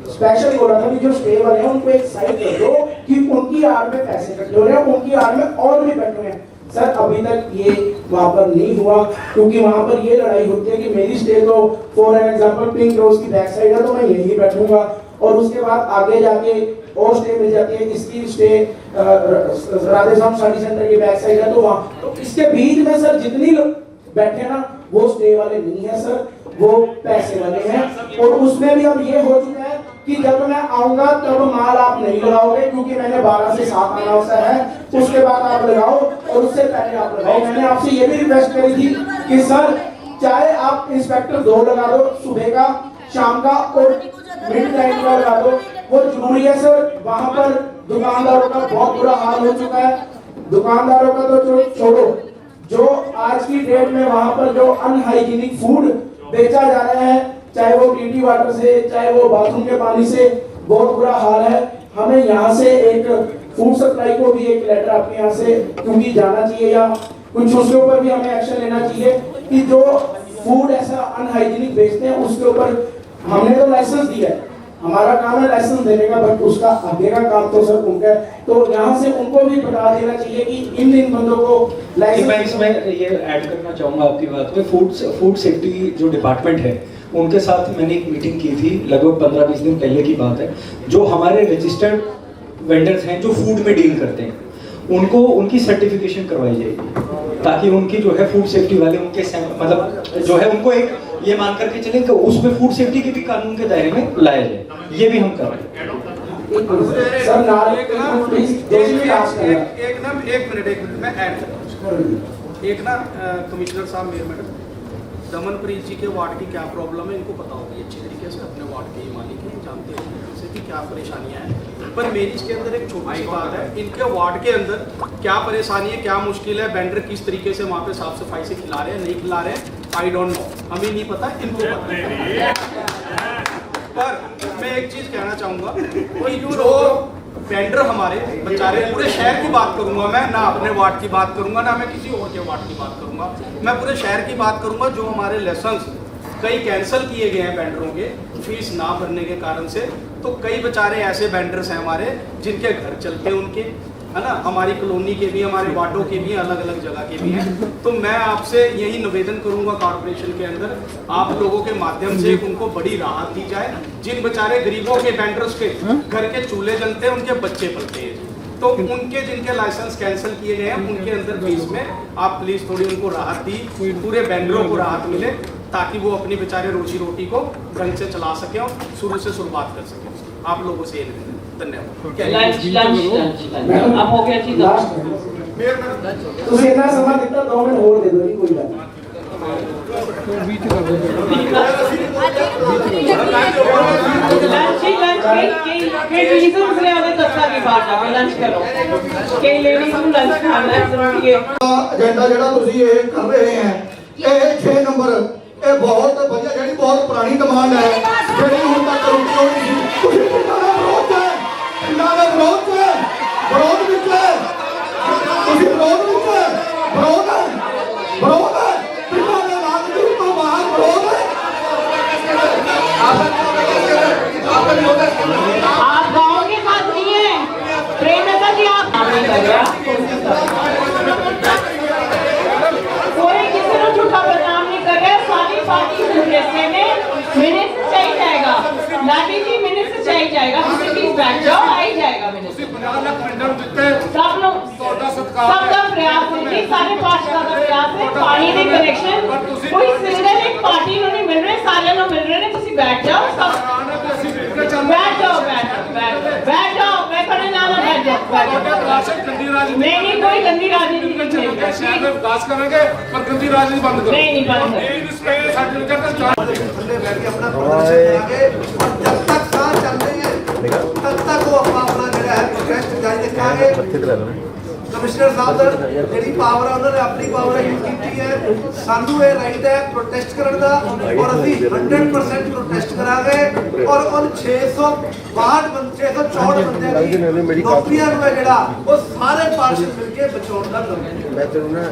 स्पेशल बोला था कि जो स्टे वाले हैं उनको एक साइड कर दो कि उनकी आड़ में पैसे इकट्ठे हो रहे हैं, उनकी आड़ में और भी बैठे हैं। सर अभी तक ये वहाँ पर नहीं हुआ, क्योंकि वहाँ पर ये लड़ाई होती है कि मेरी स्टे तो for an example pink rose की बैक साइड है तो मैं यहीं बैठूंगा, और उसके बाद आगे जाके और स्टे मिल जाती है, इसकी स्टे राधेश्याम स्टडी सेंटर की बैक साइड है तो वहाँ, तो इसके बीच में सर जितनी लोग बैठे ना वो स्टे वाले नहीं है सर, वो पैसे वाले हैं। और उसमें भी अब ये हो चुका है कि जब मैं आऊंगा तब माल आप नहीं लगाओगे, क्योंकि मैंने 12 से 7 आना होता है, उसके बाद आप लगाओ और उससे पहले आप लगाओ। मैंने आपसे ये भी रिक्वेस्ट करी थी कि सर चाहे आप इंस्पेक्टर 2 लगा दो, सुबह का, शाम का और मिड नाइट का लगा दो, वो जरूरी है सर। वहाँ पर दुकानदारों का बहुत बुरा हाल हो चुका है। दुकानदारों का तो छोड़ो, जो आज की डेट में वहाँ पर जो अनहाइजीनिक फूड बेचा जा रहा है, चाहे वो टीटी वाटर से, चाहे वो बाथरूम के पानी से, बहुत बुरा हाल है। हमें यहाँ से एक फूड सप्लाई को भी एक लेटर आपके यहाँ से क्योंकि जाना चाहिए, या कुछ उसके ऊपर भी हमें एक्शन लेना चाहिए कि जो फूड ऐसा अनहाइजीनिक बेचते हैं उसके ऊपर हमने तो लाइसेंस दिया है, हमारा काम है लाइसेंस देने का, बट उसका आगे का काम तो सर उनका है। तो यहाँ से उनको भी बता देना चाहिए कि इन बंदों को लाइसेंस। मैं इसमें ये ऐड करना चाहूँगा आपकी बात में। फूड सेफ्टी जो डिपार्टमेंट है उनके साथ मैंने एक मीटिंग की थी, लगभग 15-20 दिन पहले की बात है। जो हमारे रजिस्टर्ड वेंडर्स हैं जो फूड में डील करते हैं उनको उनकी सर्टिफिकेशन करवाई जाएगी, ताकि उनकी जो है फूड सेफ्टी वाले उनके मतलब जो है उनको एक ये मान करके चले कि उसमें फूड सेफ्टी के भी कानून के दायरे में लाया जाए। ये भी हम कर रहे हैं। सर नाल प्लीज एक मिनट मैं ऐड कर एक ना कमिश्नर साहब मेरे मैडम दमनप्रीत जी के वार्ड की क्या प्रॉब्लम है इनको पता होगी अच्छी तरीके से, अपने वार्ड के ही मालिक हैं, जानते हैं इनसे कि क्या परेशानियां हैं। पर मेरी इसके अंदर एक छोटी सी बात है, इनके वार्ड के अंदर क्या परेशानी है, क्या मुश्किल है, वेंडर किस तरीके से वहाँ पे साफ सफाई से खिला रहे हैं नहीं खिला रहे हैं, आई डोंट नो, हमें नहीं पता, इनको पता है। पर मैं एक चीज कहना चाहूंगा, कोई जो वेंडर हमारे बेचारे, पूरे शहर की बात करूंगा मैं, ना अपने वार्ड की बात करूंगा ना मैं किसी और के वार्ड की बात करूंगा, मैं पूरे शहर की बात करूंगा। जो हमारे लाइसेंस कई कैंसिल किए गए हैं वेंडरों के फीस ना भरने के कारण से, तो कई बेचारे ऐसे वेंडर्स हैं हमारे जिनके घर चलते हैं उनके, है ना, हमारी कॉलोनी के भी, हमारे वार्डों के भी, अलग अलग जगह के भी हैं। तो मैं आपसे यही निवेदन करूंगा कॉर्पोरेशन के अंदर, आप लोगों के माध्यम से उनको बड़ी राहत दी जाए। जिन बेचारे गरीबों के वेंडर्स के घर के चूल्हे जलते हैं, उनके बच्चे पलते हैं, तो उनके जिनके लाइसेंस कैंसिल किए गए हैं उनके अंदर फीस में आप प्लीज थोड़ी उनको राहत दी, पूरे वेंडरों को राहत मिले, ताकि वो अपनी बेचारे रोजी रोटी को ढंग से चला सके और शुरू से शुरुआत कर सके। आप लोगों से ये धन्यवाद। अब हो गया जी ਤੁਸੀਂ ਇਹਨਾਂ ਸਮਾਂ ਦਿੱਤਾ 2 ਮਿੰਟ ਹੋਰ ਦੇ ਦਿਓ ਜੀ ਕੋਈ ਗੱਲ एजेंडा ਜਿਹੜਾ ਤੁਸੀਂ ਇਹ ਕਰ ਰਹੇ ਹੈ ਇਹ 6 ਨੰਬਰ ਇਹ ਬਹੁਤ ਵਧੀਆ ਜਿਹੜੀ ਬਹੁਤ ਪੁਰਾਣੀ ਡਿਮਾਂਡ ਹੈ ਜਿਹੜੀ ਹੁਣ ਤੱਕ ਰੁਕੀ ਹੋਈ ਸੀ ਤੁਸੀਂ ਪਿੰਡਾਂ ਦਾ ਵਿਰੋਧ ਹੈ ਵਿਰੋਧ ਵਿੱਚ ਤੁਸੀਂ ਵਿਰੋਧ ਪਿੰਡਾਂ ਦੇ ਨਾਗਰਿਕ ਤੋਂ ਬਾਹਰ ਵਿਰੋਧ ਹੈ आप गाँव के साथ नहीं है, प्रेमलता जी आप कोई किसी को झूठा बदनाम नहीं कर रहे, सारी पार्टी फैसले में मिनट से चाहिए जाएगा, लाठी जी मिनट से चाहिए जाएगा, किसी की बैठ जाओ आ ही जाएगा मिनट। सब लोग सबका प्रयास है जी, सारे पार्षदों का प्रयास है, पानी के कनेक्शन कोई सिंगल एक पार्टी को नहीं मिल रहे, सारे लोग मिल रहे हैं, तुम बैठ जाओ सब बैठ जाओ मैं खड़े ना बैठ जाओ नहीं कोई गंदी राजनीति विकास करेंगे पर गंदी राजनीति बंद करो, नहीं बंद जब तक साथ चल रही है तब तक वो अपना ਜਿਹੜਾ ਹੈ ਪ੍ਰੋਟੈਸਟ ਜਾਰੀ ਰੱਖਾਂਗੇ। कमिश्नर साहब जी पावर है उन्होंने अपनी पावर यूज की है, सानू ये राइट है प्रोटेस्ट करने का और अभी 100% प्रोटेस्ट करांगे और उन 664 बंदे की नौकरियां को जेड़ा वो सारे पार्षद मिलके बचाउण दा करेंगे। मैं तेनू ना